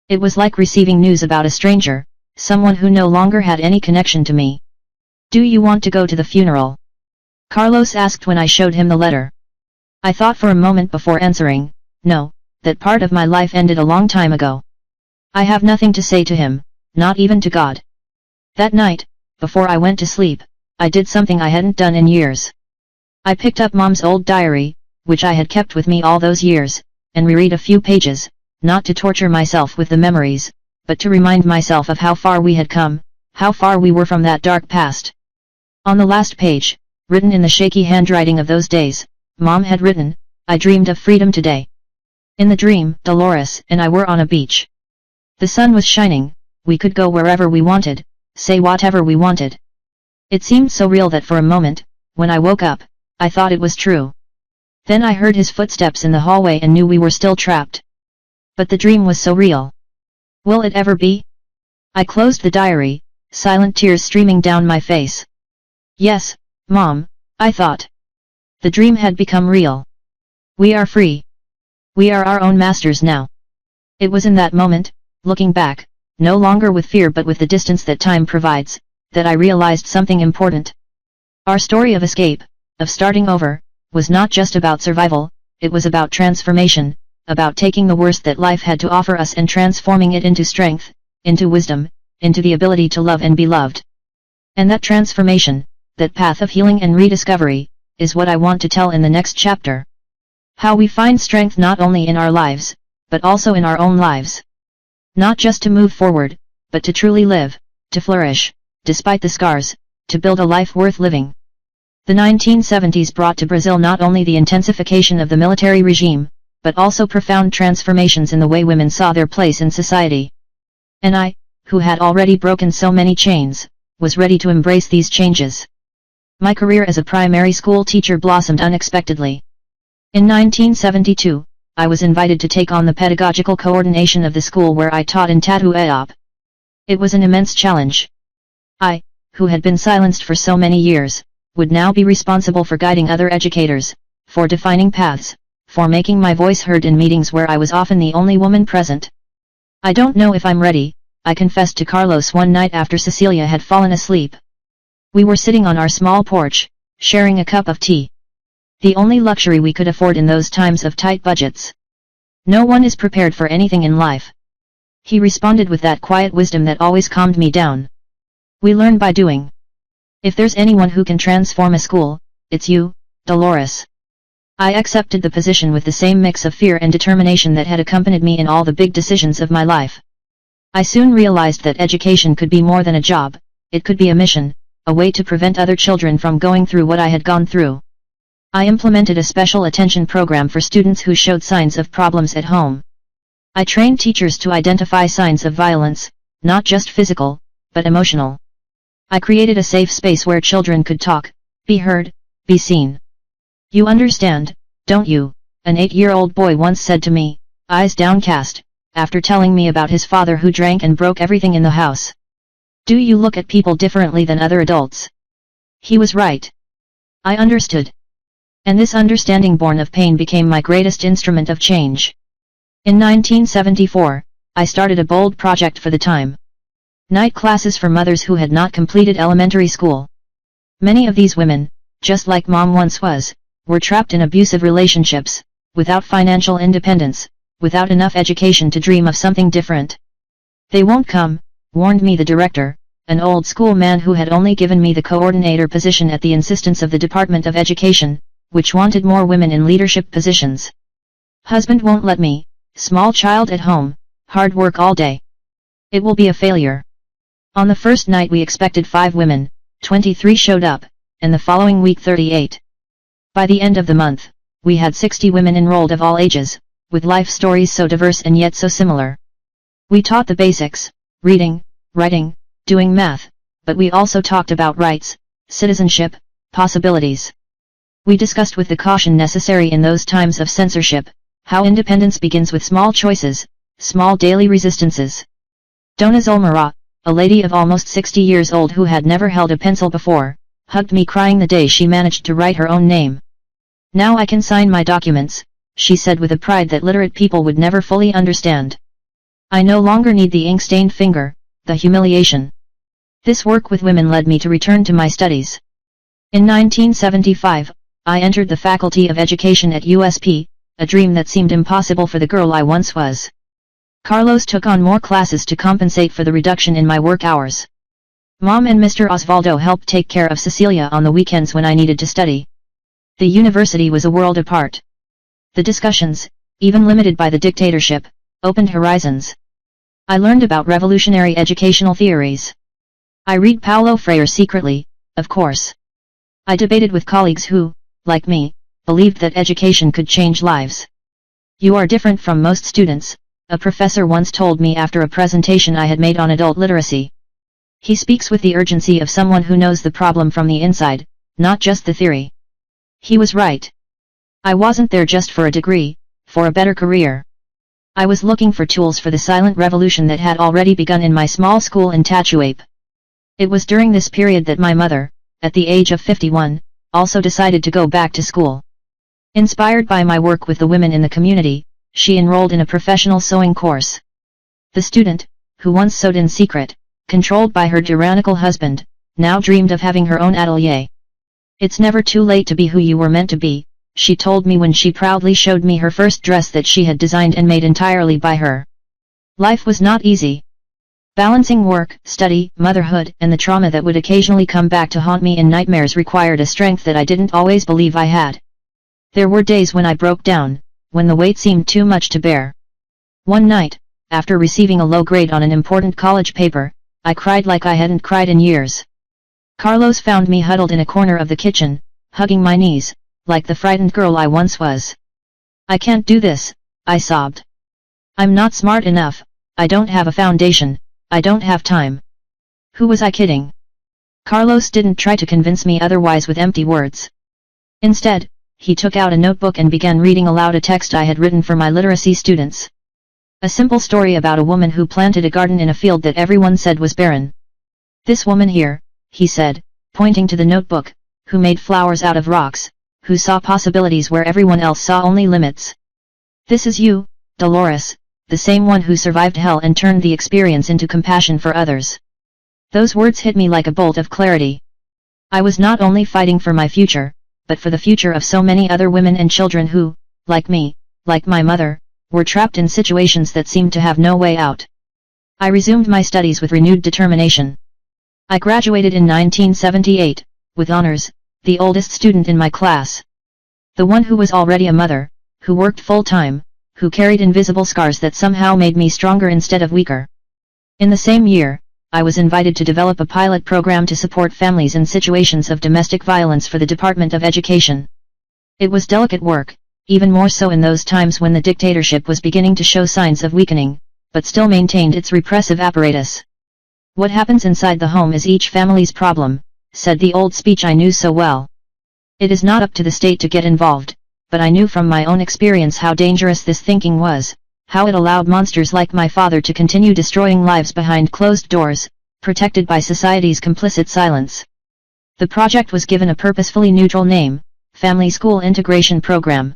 It was like receiving news about a stranger, someone who no longer had any connection to me. "Do you want to go to the funeral?" Carlos asked when I showed him the letter. I thought for a moment before answering, no, that part of my life ended a long time ago. I have nothing to say to him, not even to God. That night, before I went to sleep, I did something I hadn't done in years. I picked up Mom's old diary, which I had kept with me all those years, and reread a few pages, not to torture myself with the memories, but to remind myself of how far we had come, how far we were from that dark past. On the last page, written in the shaky handwriting of those days, Mom had written, "I dreamed of freedom today." In the dream, Dolores and I were on a beach. The sun was shining, we could go wherever we wanted, say whatever we wanted. It seemed so real that for a moment, when I woke up, I thought it was true. Then I heard his footsteps in the hallway and knew we were still trapped. But the dream was so real. Will it ever be? I closed the diary, silent tears streaming down my face. Yes, Mom, I thought. The dream had become real. We are free. We are our own masters now. It was in that moment, looking back, no longer with fear but with the distance that time provides, that I realized something important. Our story of escape, of starting over, was not just about survival, it was about transformation, about taking the worst that life had to offer us and transforming it into strength, into wisdom, into the ability to love and be loved. And that transformation, that path of healing and rediscovery, is what I want to tell in the next chapter. How we find strength not only in our lives, but also in our own lives. Not just to move forward, but to truly live, to flourish, despite the scars, to build a life worth living. The 1970s brought to Brazil not only the intensification of the military regime, but also profound transformations in the way women saw their place in society. And I, who had already broken so many chains, was ready to embrace these changes. My career as a primary school teacher blossomed unexpectedly. In 1972, I was invited to take on the pedagogical coordination of the school where I taught in Tatuapé. It was an immense challenge. I, who had been silenced for so many years, would now be responsible for guiding other educators, for defining paths, for making my voice heard in meetings where I was often the only woman present. "I don't know if I'm ready," I confessed to Carlos one night after Cecilia had fallen asleep. We were sitting on our small porch, sharing a cup of tea. The only luxury we could afford in those times of tight budgets. "No one is prepared for anything in life," he responded with that quiet wisdom that always calmed me down. "We learn by doing. If there's anyone who can transform a school, it's you, Dolores." I accepted the position with the same mix of fear and determination that had accompanied me in all the big decisions of my life. I soon realized that education could be more than a job, it could be a mission, a way to prevent other children from going through what I had gone through. I implemented a special attention program for students who showed signs of problems at home. I trained teachers to identify signs of violence, not just physical, but emotional. I created a safe space where children could talk, be heard, be seen. "You understand, don't you?" an 8-year-old boy once said to me, eyes downcast, after telling me about his father who drank and broke everything in the house. "Do you look at people differently than other adults?" He was right. I understood. And this understanding born of pain became my greatest instrument of change. In 1974, I started a bold project for the time. Night classes for mothers who had not completed elementary school. Many of these women, just like Mom once was, were trapped in abusive relationships, without financial independence, without enough education to dream of something different. "They won't come," warned me the director, an old school man who had only given me the coordinator position at the insistence of the Department of Education, which wanted more women in leadership positions. "Husband won't let me, small child at home, hard work all day. It will be a failure." On the first night we expected 5 women, 23 showed up, and the following week 38. By the end of the month, we had 60 women enrolled of all ages, with life stories so diverse and yet so similar. We taught the basics, reading, writing, doing math, but we also talked about rights, citizenship, possibilities. We discussed with the caution necessary in those times of censorship, how independence begins with small choices, small daily resistances. Dona Zulmira, a lady of almost 60 years old who had never held a pencil before, hugged me crying the day she managed to write her own name. "Now I can sign my documents," she said with a pride that literate people would never fully understand. "I no longer need the ink-stained finger, the humiliation." This work with women led me to return to my studies. In 1975, I entered the Faculty of Education at USP, a dream that seemed impossible for the girl I once was. Carlos took on more classes to compensate for the reduction in my work hours. Mom and Mr. Osvaldo helped take care of Cecilia on the weekends when I needed to study. The university was a world apart. The discussions, even limited by the dictatorship, opened horizons. I learned about revolutionary educational theories. I read Paulo Freire secretly, of course. I debated with colleagues who, like me, believed that education could change lives. "You are different from most students," a professor once told me after a presentation I had made on adult literacy. "He speaks with the urgency of someone who knows the problem from the inside, not just the theory." He was right. I wasn't there just for a degree, for a better career. I was looking for tools for the silent revolution that had already begun in my small school in Tatuape. It was during this period that my mother, at the age of 51, also decided to go back to school. Inspired by my work with the women in the community, she enrolled in a professional sewing course. The student, who once sewed in secret, controlled by her tyrannical husband, now dreamed of having her own atelier. "It's never too late to be who you were meant to be," she told me when she proudly showed me her first dress that she had designed and made entirely by her. Life was not easy. Balancing work, study, motherhood, and the trauma that would occasionally come back to haunt me in nightmares required a strength that I didn't always believe I had. There were days when I broke down, when the weight seemed too much to bear. One night, after receiving a low grade on an important college paper, I cried like I hadn't cried in years. Carlos found me huddled in a corner of the kitchen, hugging my knees, like the frightened girl I once was. "I can't do this," I sobbed. "I'm not smart enough, I don't have a foundation, I don't have time." Who was I kidding? Carlos didn't try to convince me otherwise with empty words. Instead, he took out a notebook and began reading aloud a text I had written for my literacy students. A simple story about a woman who planted a garden in a field that everyone said was barren. This woman here, he said, pointing to the notebook, who made flowers out of rocks, who saw possibilities where everyone else saw only limits. This is you, Dolores, the same one who survived hell and turned the experience into compassion for others. Those words hit me like a bolt of clarity. I was not only fighting for my future, but for the future of so many other women and children who, like me, like my mother, were trapped in situations that seemed to have no way out. I resumed my studies with renewed determination. I graduated in 1978, with honors, the oldest student in my class. The one who was already a mother, who worked full-time, who carried invisible scars that somehow made me stronger instead of weaker. In the same year, I was invited to develop a pilot program to support families in situations of domestic violence for the Department of Education. It was delicate work, even more so in those times when the dictatorship was beginning to show signs of weakening, but still maintained its repressive apparatus. What happens inside the home is each family's problem, said the old speech I knew so well. It is not up to the state to get involved, but I knew from my own experience how dangerous this thinking was, how it allowed monsters like my father to continue destroying lives behind closed doors, protected by society's complicit silence. The project was given a purposefully neutral name, Family School Integration Program.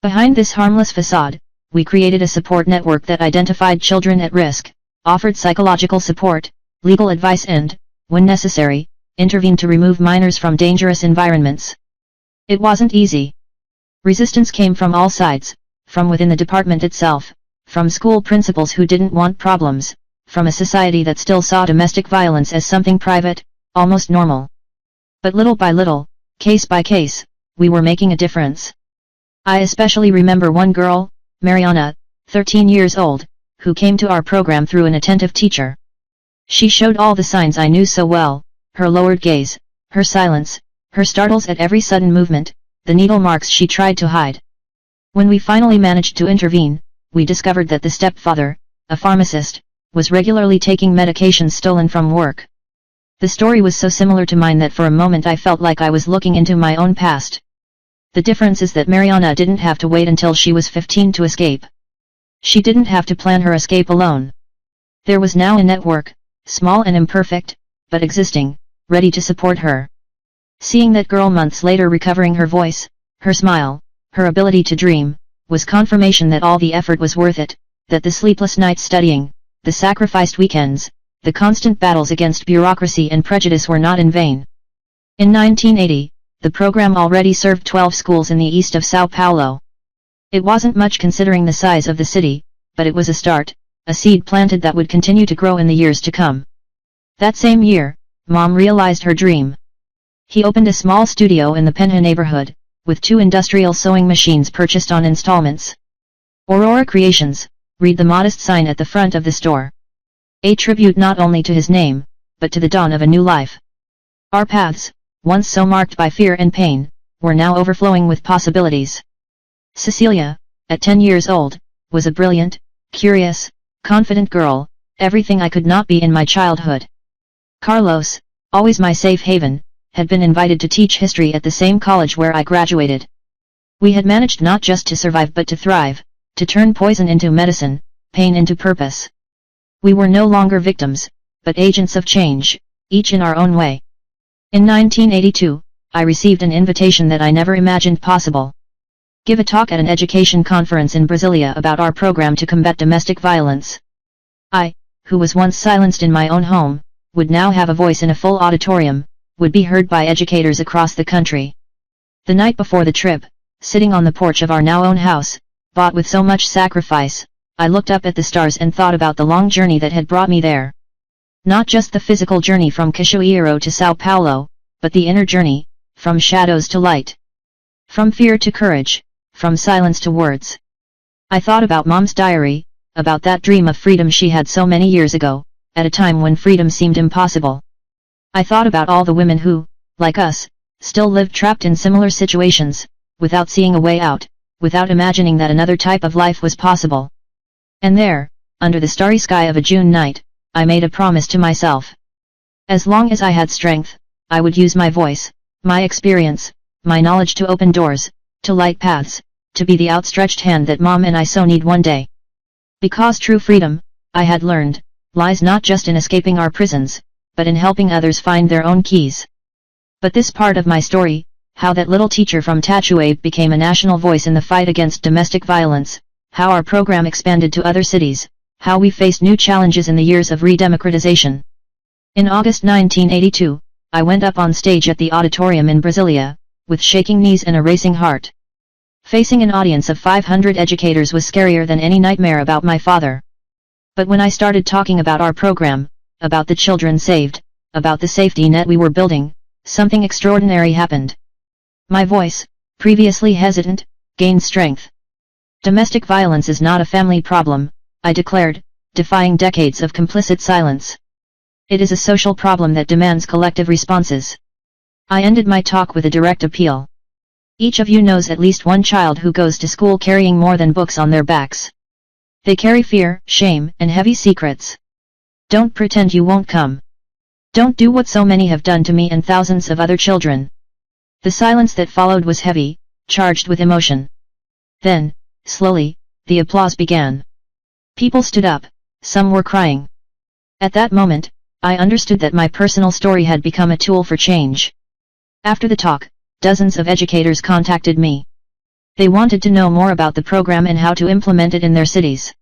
Behind this harmless facade, we created a support network that identified children at risk, offered psychological support, legal advice and, when necessary, intervened to remove minors from dangerous environments. It wasn't easy. Resistance came from all sides, from within the department itself, from school principals who didn't want problems, from a society that still saw domestic violence as something private, almost normal. But little by little, case by case, we were making a difference. I especially remember one girl, Mariana, 13 years old, who came to our program through an attentive teacher. She showed all the signs I knew so well, her lowered gaze, her silence, her startles at every sudden movement, the needle marks she tried to hide. When we finally managed to intervene, we discovered that the stepfather, a pharmacist, was regularly taking medications stolen from work. The story was so similar to mine that for a moment I felt like I was looking into my own past. The difference is that Mariana didn't have to wait until she was 15 to escape. She didn't have to plan her escape alone. There was now a network, small and imperfect, but existing, ready to support her. Seeing that girl months later recovering her voice, her smile, her ability to dream, was confirmation that all the effort was worth it, that the sleepless nights studying, the sacrificed weekends, the constant battles against bureaucracy and prejudice were not in vain. In 1980, the program already served 12 schools in the east of Sao Paulo. It wasn't much considering the size of the city, but it was a start, a seed planted that would continue to grow in the years to come. That same year, Mom realized her dream. He opened a small studio in the Penha neighborhood, with 2 industrial sewing machines purchased on installments. Aurora Creations, read the modest sign at the front of the store. A tribute not only to his name, but to the dawn of a new life. Our paths, once so marked by fear and pain, were now overflowing with possibilities. Cecilia, at 10 years old, was a brilliant, curious, confident girl, everything I could not be in my childhood. Carlos, always my safe haven, had been invited to teach history at the same college where I graduated. We had managed not just to survive but to thrive, to turn poison into medicine, pain into purpose. We were no longer victims, but agents of change, each in our own way. In 1982, I received an invitation that I never imagined possible. Give a talk at an education conference in Brasilia about our program to combat domestic violence. I, who was once silenced in my own home, would now have a voice in a full auditorium, would be heard by educators across the country. The night before the trip, sitting on the porch of our now own house, bought with so much sacrifice, I looked up at the stars and thought about the long journey that had brought me there. Not just the physical journey from Cachoeiro to Sao Paulo, but the inner journey, from shadows to light. From fear to courage, from silence to words. I thought about Mom's diary, about that dream of freedom she had so many years ago, at a time when freedom seemed impossible. I thought about all the women who, like us, still lived trapped in similar situations, without seeing a way out, without imagining that another type of life was possible. And there, under the starry sky of a June night, I made a promise to myself. As long as I had strength, I would use my voice, my experience, my knowledge to open doors, to light paths, to be the outstretched hand that Mom and I so need one day. Because true freedom, I had learned, lies not just in escaping our prisons, but in helping others find their own keys. But this part of my story, how that little teacher from Tatuabe became a national voice in the fight against domestic violence, how our program expanded to other cities, how we faced new challenges in the years of redemocratization. In August 1982, I went up on stage at the auditorium in Brasilia, with shaking knees and a racing heart. Facing an audience of 500 educators was scarier than any nightmare about my father. But when I started talking about our program, about the children saved, about the safety net we were building, something extraordinary happened. My voice, previously hesitant, gained strength. Domestic violence is not a family problem, I declared, defying decades of complicit silence. It is a social problem that demands collective responses. I ended my talk with a direct appeal. Each of you knows at least one child who goes to school carrying more than books on their backs. They carry fear, shame, and heavy secrets. Don't pretend you won't come. Don't do what so many have done to me and thousands of other children. The silence that followed was heavy, charged with emotion. Then, slowly, the applause began. People stood up, some were crying. At that moment, I understood that my personal story had become a tool for change. After the talk, dozens of educators contacted me. They wanted to know more about the program and how to implement it in their cities.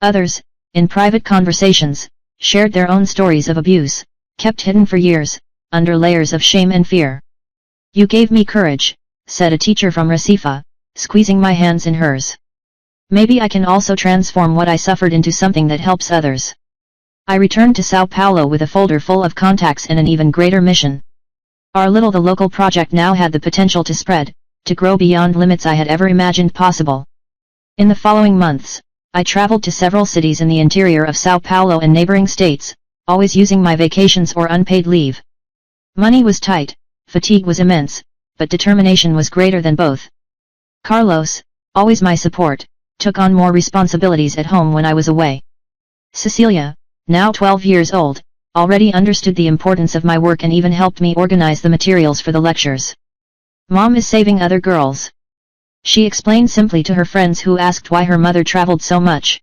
Others, in private conversations, shared their own stories of abuse, kept hidden for years, under layers of shame and fear. "You gave me courage," said a teacher from Recife, squeezing my hands in hers. "Maybe I can also transform what I suffered into something that helps others." I returned to Sao Paulo with a folder full of contacts and an even greater mission. The local project now had the potential to spread, to grow beyond limits I had ever imagined possible. In the following months, I traveled to several cities in the interior of Sao Paulo and neighboring states, always using my vacations or unpaid leave. Money was tight, fatigue was immense, but determination was greater than both. Carlos, always my support, took on more responsibilities at home when I was away. Cecilia, now 12 years old, already understood the importance of my work and even helped me organize the materials for the lectures. "Mom is saving other girls," she explained simply to her friends who asked why her mother traveled so much.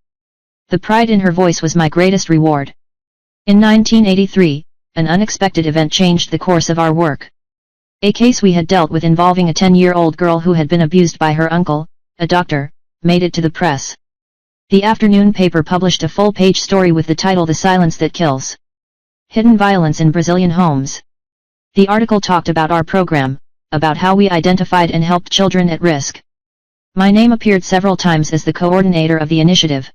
The pride in her voice was my greatest reward. In 1983, an unexpected event changed the course of our work. A case we had dealt with involving a 10-year-old girl who had been abused by her uncle, a doctor, made it to the press. The afternoon paper published a full-page story with the title "The Silence That Kills: Hidden Violence in Brazilian Homes." The article talked about our program, about how we identified and helped children at risk. My name appeared several times as the coordinator of the initiative.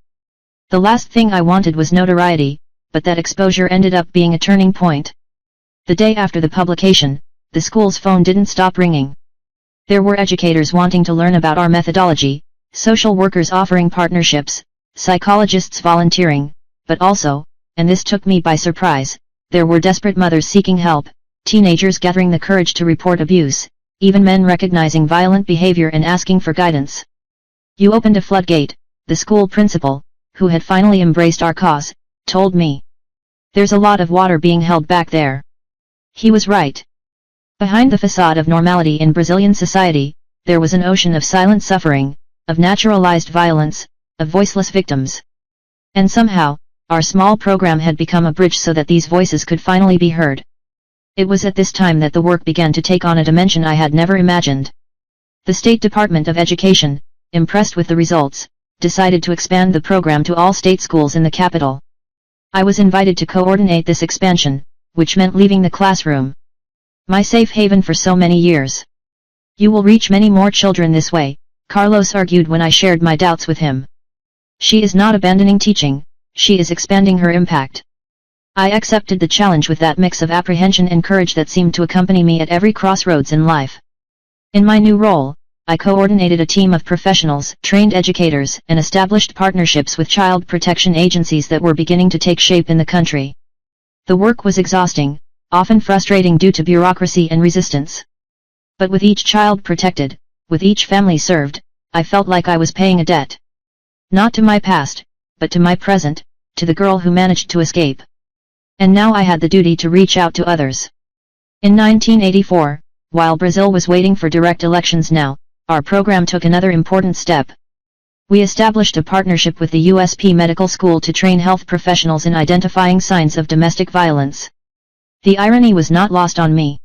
The last thing I wanted was notoriety, but that exposure ended up being a turning point. The day after the publication, the school's phone didn't stop ringing. There were educators wanting to learn about our methodology, social workers offering partnerships, psychologists volunteering, but also, and this took me by surprise, there were desperate mothers seeking help, teenagers gathering the courage to report abuse, even men recognizing violent behavior and asking for guidance. "You opened a floodgate," the school principal, who had finally embraced our cause, told me. "There's a lot of water being held back there." He was right. Behind the facade of normality in Brazilian society, there was an ocean of silent suffering, of naturalized violence, of voiceless victims. And somehow, our small program had become a bridge so that these voices could finally be heard. It was at this time that the work began to take on a dimension I had never imagined. The State Department of Education, impressed with the results, decided to expand the program to all state schools in the capital. I was invited to coordinate this expansion, which meant leaving the classroom, my safe haven for so many years. "You will reach many more children this way," Carlos argued when I shared my doubts with him. "She is not abandoning teaching, she is expanding her impact." I accepted the challenge with that mix of apprehension and courage that seemed to accompany me at every crossroads in life. In my new role, I coordinated a team of professionals, trained educators, and established partnerships with child protection agencies that were beginning to take shape in the country. The work was exhausting, often frustrating due to bureaucracy and resistance. But with each child protected, with each family served, I felt like I was paying a debt. Not to my past, but to my present, to the girl who managed to escape. And now I had the duty to reach out to others. In 1984, while Brazil was waiting for direct elections now, our program took another important step. We established a partnership with the USP Medical School to train health professionals in identifying signs of domestic violence. The irony was not lost on me.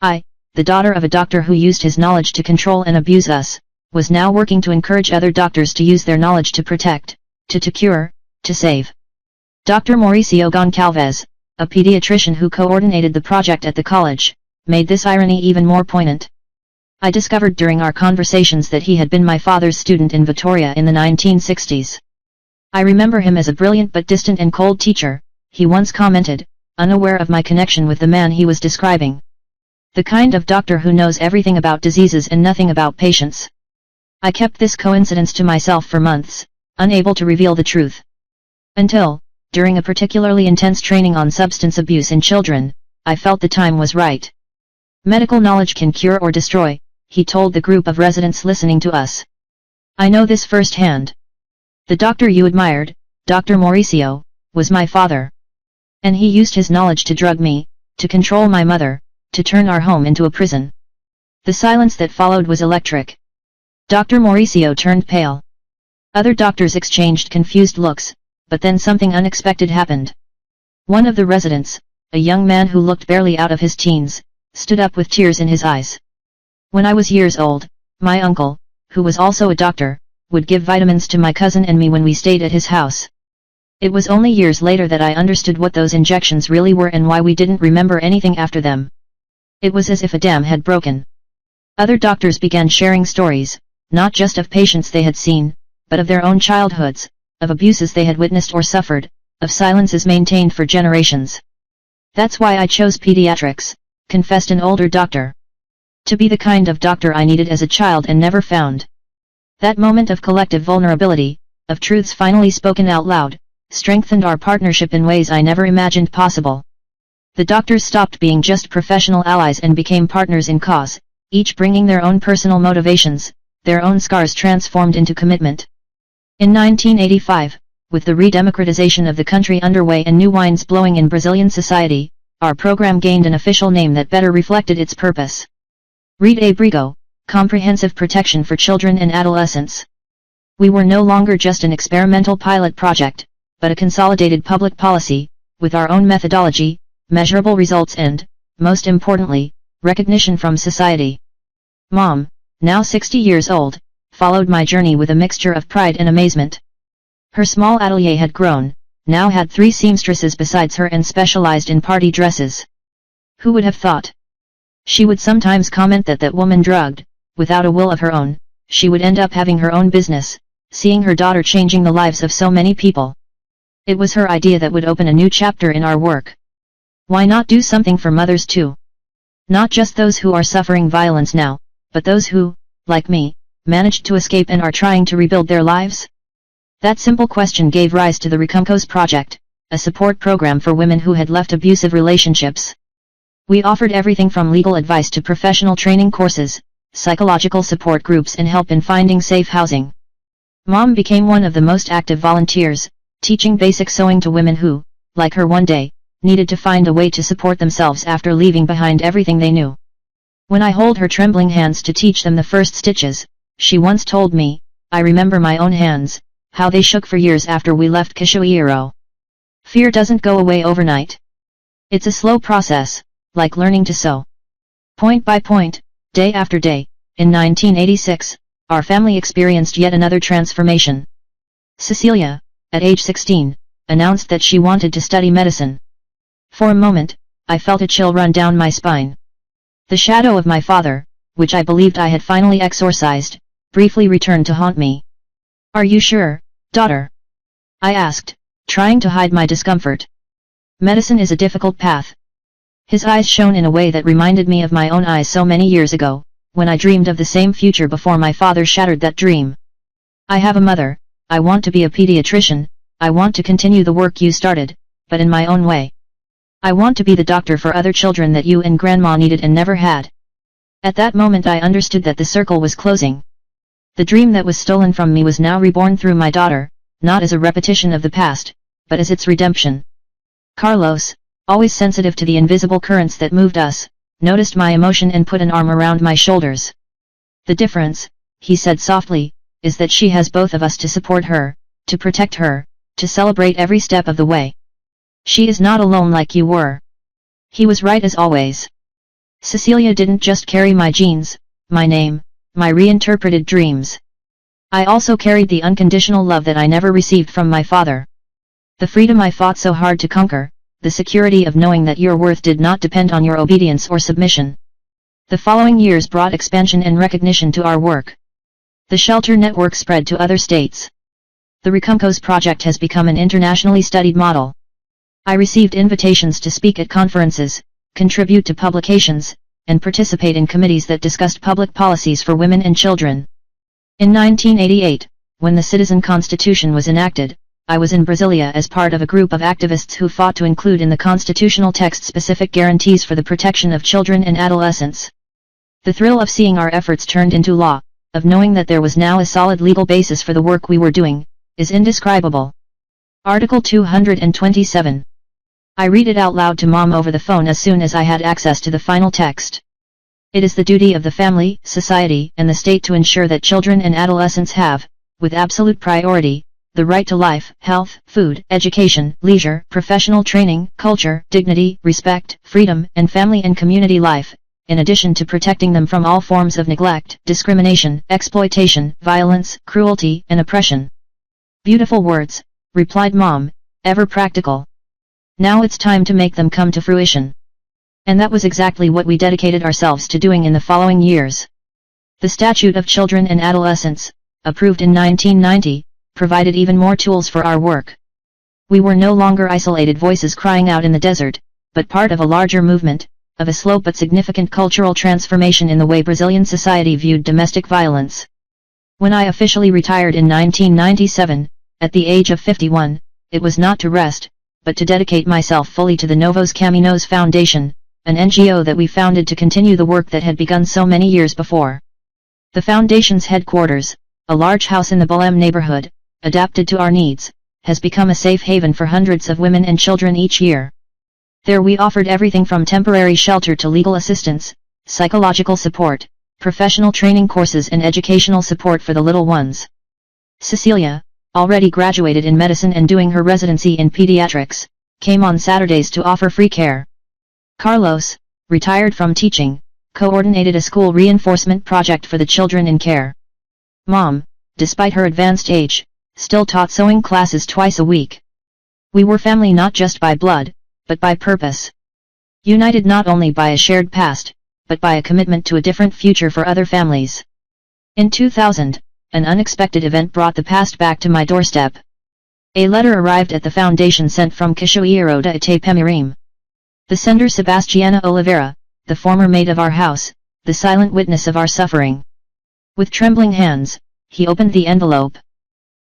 I, the daughter of a doctor who used his knowledge to control and abuse us, was now working to encourage other doctors to use their knowledge to protect, to cure, to save. Dr. Mauricio Goncalves, a pediatrician who coordinated the project at the college, made this irony even more poignant. I discovered during our conversations that he had been my father's student in Vitoria in the 1960s. I remember him as a brilliant but distant and cold teacher, he once commented, unaware of my connection with the man he was describing. The kind of doctor who knows everything about diseases and nothing about patients. I kept this coincidence to myself for months, unable to reveal the truth. Until, during a particularly intense training on substance abuse in children, I felt the time was right. Medical knowledge can cure or destroy, he told the group of residents listening to us. I know this firsthand. The doctor you admired, Dr. Mauricio, was my father. And he used his knowledge to drug me, to control my mother, to turn our home into a prison. The silence that followed was electric. Dr. Mauricio turned pale. Other doctors exchanged confused looks, but then something unexpected happened. One of the residents, a young man who looked barely out of his teens, stood up with tears in his eyes. When I was years old, my uncle, who was also a doctor, would give vitamins to my cousin and me when we stayed at his house. It was only years later that I understood what those injections really were and why we didn't remember anything after them. It was as if a dam had broken. Other doctors began sharing stories, not just of patients they had seen, but of their own childhoods, of abuses they had witnessed or suffered, of silences maintained for generations. That's why I chose pediatrics, confessed an older doctor. To be the kind of doctor I needed as a child and never found. That moment of collective vulnerability, of truths finally spoken out loud, strengthened our partnership in ways I never imagined possible. The doctors stopped being just professional allies and became partners in cause, each bringing their own personal motivations, their own scars transformed into commitment. In 1985, with the re-democratization of the country underway and new winds blowing in Brazilian society, our program gained an official name that better reflected its purpose. Rede Abrigo, Comprehensive Protection for Children and Adolescents. We were no longer just an experimental pilot project, but a consolidated public policy, with our own methodology, measurable results and, most importantly, recognition from society. Mom, now 60 years old, followed my journey with a mixture of pride and amazement. Her small atelier had grown, now had 3 seamstresses besides her and specialized in party dresses. Who would have thought? She would sometimes comment that woman drugged, without a will of her own, she would end up having her own business, seeing her daughter changing the lives of so many people. It was her idea that would open a new chapter in our work. Why not do something for mothers too? Not just those who are suffering violence now, but those who, like me, managed to escape and are trying to rebuild their lives? That simple question gave rise to the Recompose Project, a support program for women who had left abusive relationships. We offered everything from legal advice to professional training courses, psychological support groups and help in finding safe housing. Mom became one of the most active volunteers, teaching basic sewing to women who, like her one day, needed to find a way to support themselves after leaving behind everything they knew. When I hold her trembling hands to teach them the first stitches, she once told me, I remember my own hands, how they shook for years after we left Cachoeiro. Fear doesn't go away overnight. It's a slow process, like learning to sew. Point by point, day after day, in 1986, our family experienced yet another transformation. Cecilia, at age 16, announced that she wanted to study medicine. For a moment, I felt a chill run down my spine. The shadow of my father, which I believed I had finally exorcised, briefly returned to haunt me. Are you sure, daughter? I asked, trying to hide my discomfort. Medicine is a difficult path. His eyes shone in a way that reminded me of my own eyes so many years ago, when I dreamed of the same future before my father shattered that dream. I have a mother, I want to be a pediatrician, I want to continue the work you started, but in my own way. I want to be the doctor for other children that you and Grandma needed and never had. At that moment I understood that the circle was closing. The dream that was stolen from me was now reborn through my daughter, not as a repetition of the past, but as its redemption. Carlos, always sensitive to the invisible currents that moved us, noticed my emotion and put an arm around my shoulders. The difference, he said softly, is that she has both of us to support her, to protect her, to celebrate every step of the way. She is not alone like you were. He was right as always. Cecilia didn't just carry my genes, my name, my reinterpreted dreams. I also carried the unconditional love that I never received from my father. The freedom I fought so hard to conquer, the security of knowing that your worth did not depend on your obedience or submission. The following years brought expansion and recognition to our work. The shelter network spread to other states. The Recompose project has become an internationally studied model. I received invitations to speak at conferences, contribute to publications, and participate in committees that discussed public policies for women and children. In 1988, when the Citizen Constitution was enacted, I was in Brasilia as part of a group of activists who fought to include in the constitutional text specific guarantees for the protection of children and adolescents. The thrill of seeing our efforts turned into law, of knowing that there was now a solid legal basis for the work we were doing, is indescribable. Article 227. I read it out loud to Mom over the phone as soon as I had access to the final text. It is the duty of the family, society, and the state to ensure that children and adolescents have, with absolute priority, the right to life, health, food, education, leisure, professional training, culture, dignity, respect, freedom, and family and community life, in addition to protecting them from all forms of neglect, discrimination, exploitation, violence, cruelty, and oppression. Beautiful words, replied Mom, ever practical. Now it's time to make them come to fruition. And that was exactly what we dedicated ourselves to doing in the following years. The Statute of Children and Adolescents, approved in 1990, provided even more tools for our work. We were no longer isolated voices crying out in the desert, but part of a larger movement, of a slow but significant cultural transformation in the way Brazilian society viewed domestic violence. When I officially retired in 1997, at the age of 51, it was not to rest, but to dedicate myself fully to the Novos Caminos Foundation, an NGO that we founded to continue the work that had begun so many years before. The Foundation's headquarters, a large house in the Belém neighborhood, adapted to our needs, has become a safe haven for hundreds of women and children each year. There we offered everything from temporary shelter to legal assistance, psychological support, professional training courses and educational support for the little ones. Cecilia, already graduated in medicine and doing her residency in pediatrics, came on Saturdays to offer free care. Carlos, retired from teaching, coordinated a school reinforcement project for the children in care. Mom, despite her advanced age, still taught sewing classes twice a week. We were family not just by blood, but by purpose. United not only by a shared past, but by a commitment to a different future for other families. In 2000, an unexpected event brought the past back to my doorstep. A letter arrived at the foundation sent from Cachoeiro de Itapemirim. The sender Sebastiana Oliveira, the former maid of our house, the silent witness of our suffering. With trembling hands, he opened the envelope.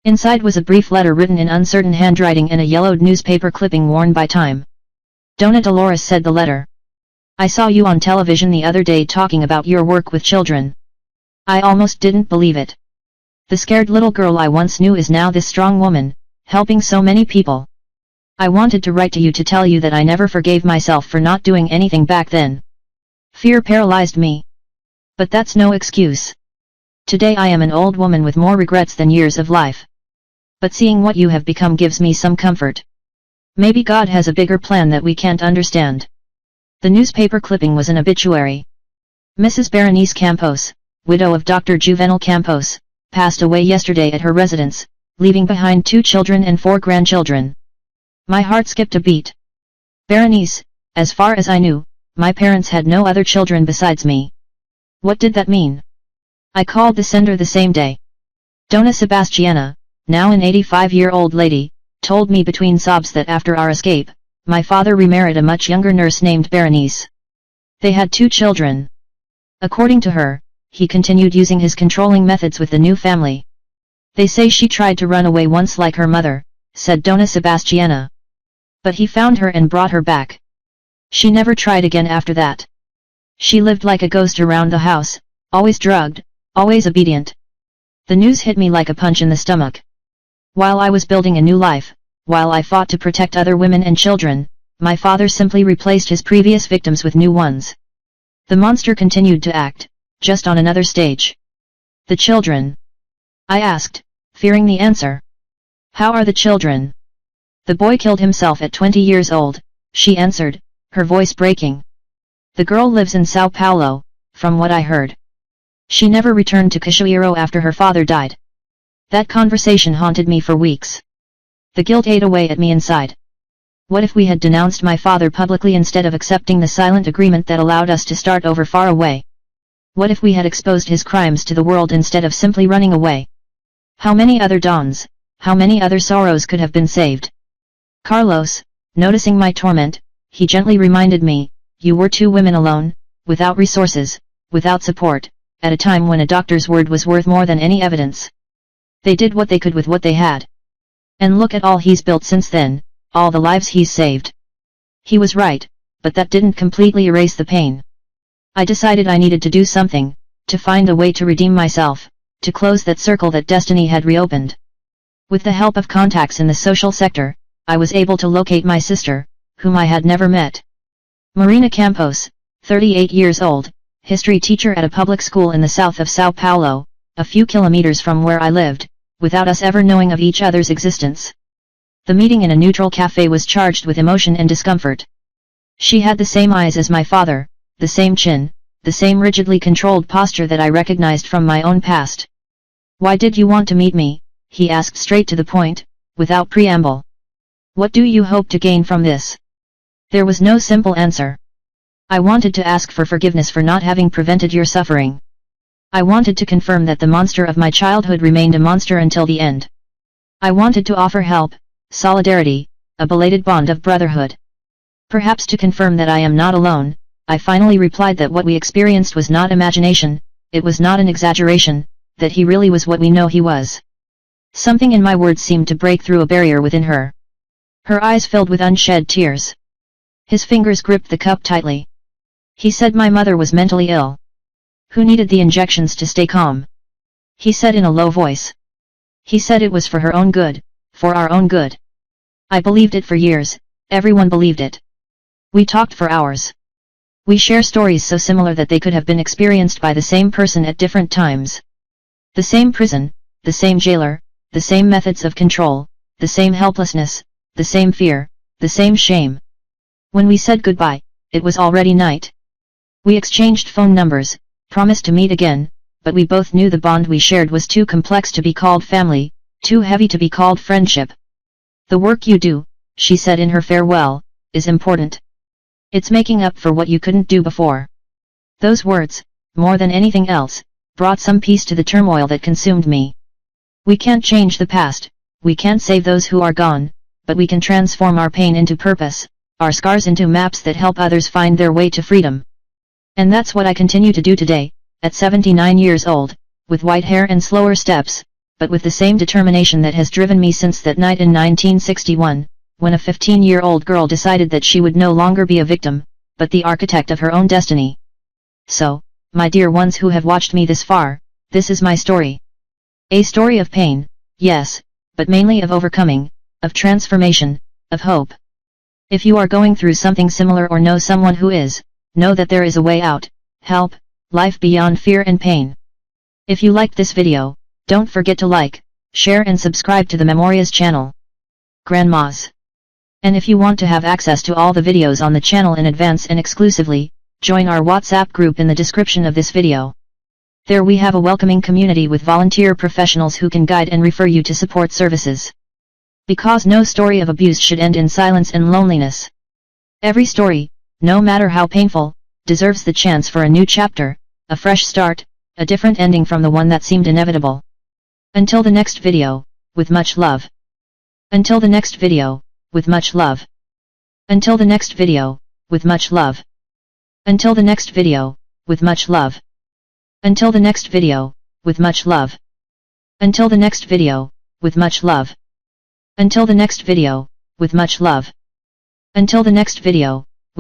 Inside was a brief letter written in uncertain handwriting and a yellowed newspaper clipping worn by time. Dona Dolores said the letter. I saw you on television the other day talking about your work with children. I almost didn't believe it. The scared little girl I once knew is now this strong woman, helping so many people. I wanted to write to you to tell you that I never forgave myself for not doing anything back then. Fear paralyzed me. But that's no excuse. Today I am an old woman with more regrets than years of life. But seeing what you have become gives me some comfort. Maybe God has a bigger plan that we can't understand. The newspaper clipping was an obituary. Mrs. Berenice Campos, widow of Dr. Juvenal Campos, passed away yesterday at her residence, leaving behind 2 children and 4 grandchildren. My heart skipped a beat. Berenice, as far as I knew, my parents had no other children besides me. What did that mean? I called the sender the same day. Dona Sebastiana, now an 85-year-old lady, told me between sobs that after our escape, my father remarried a much younger nurse named Berenice. They had 2 children. According to her, he continued using his controlling methods with the new family. They say she tried to run away once like her mother, said Dona Sebastiana. But he found her and brought her back. She never tried again after that. She lived like a ghost around the house, always drugged, always obedient. The news hit me like a punch in the stomach. While I was building a new life, while I fought to protect other women and children, my father simply replaced his previous victims with new ones. The monster continued to act, just on another stage. The children? I asked, fearing the answer. How are the children? The boy killed himself at 20 years old, she answered, her voice breaking. The girl lives in Sao Paulo, from what I heard. She never returned to Cachoeiro after her father died. That conversation haunted me for weeks. The guilt ate away at me inside. What if we had denounced my father publicly instead of accepting the silent agreement that allowed us to start over far away? What if we had exposed his crimes to the world instead of simply running away? How many other dawns, how many other sorrows could have been saved? Carlos, noticing my torment, he gently reminded me, you were two women alone, without resources, without support, at a time when a doctor's word was worth more than any evidence. They did what they could with what they had. And look at all he's built since then, all the lives he's saved. He was right, but that didn't completely erase the pain. I decided I needed to do something, to find a way to redeem myself, to close that circle that destiny had reopened. With the help of contacts in the social sector, I was able to locate my sister, whom I had never met. Marina Campos, 38 years old, history teacher at a public school in the south of Sao Paulo, a few kilometers from where I lived, without us ever knowing of each other's existence. The meeting in a neutral cafe was charged with emotion and discomfort. She had the same eyes as my father, the same chin, the same rigidly controlled posture that I recognized from my own past. Why did you want to meet me? He asked straight to the point, without preamble. What do you hope to gain from this? There was no simple answer. I wanted to ask for forgiveness for not having prevented your suffering. I wanted to confirm that the monster of my childhood remained a monster until the end. I wanted to offer help, solidarity, a belated bond of brotherhood. Perhaps to confirm that I am not alone, I finally replied that what we experienced was not imagination, it was not an exaggeration, that he really was what we know he was. Something in my words seemed to break through a barrier within her. Her eyes filled with unshed tears. His fingers gripped the cup tightly. He said my mother was mentally ill. Who needed the injections to stay calm? He said in a low voice. He said it was for her own good, for our own good. I believed it for years, everyone believed it. We talked for hours. We share stories so similar that they could have been experienced by the same person at different times. The same prison, the same jailer, the same methods of control, the same helplessness, the same fear, the same shame. When we said goodbye, it was already night. We exchanged phone numbers, promised to meet again, but we both knew the bond we shared was too complex to be called family, too heavy to be called friendship. The work you do, she said in her farewell, is important. It's making up for what you couldn't do before. Those words, more than anything else, brought some peace to the turmoil that consumed me. We can't change the past, we can't save those who are gone, but we can transform our pain into purpose, our scars into maps that help others find their way to freedom. And that's what I continue to do today, at 79 years old, with white hair and slower steps, but with the same determination that has driven me since that night in 1961, when a 15-year-old girl decided that she would no longer be a victim, but the architect of her own destiny. So, my dear ones who have watched me this far, this is my story. A story of pain, yes, but mainly of overcoming, of transformation, of hope. If you are going through something similar or know someone who is, know that there is a way out, help, life beyond fear and pain. If you liked this video, don't forget to like, share and subscribe to the Memorias channel. Grandmas. And if you want to have access to all the videos on the channel in advance and exclusively, join our WhatsApp group in the description of this video. There we have a welcoming community with volunteer professionals who can guide and refer you to support services. Because no story of abuse should end in silence and loneliness. Every story, no matter how painful, deserves the chance for a new chapter, a fresh start, a different ending from the one that seemed inevitable. Until the next video, with much love. Until the next video, with much love. Until the next video, with much love. Until the next video, with much love. Until the next video, with much love. Until the next video, with much love. Until the next video, with much love. Until the next video,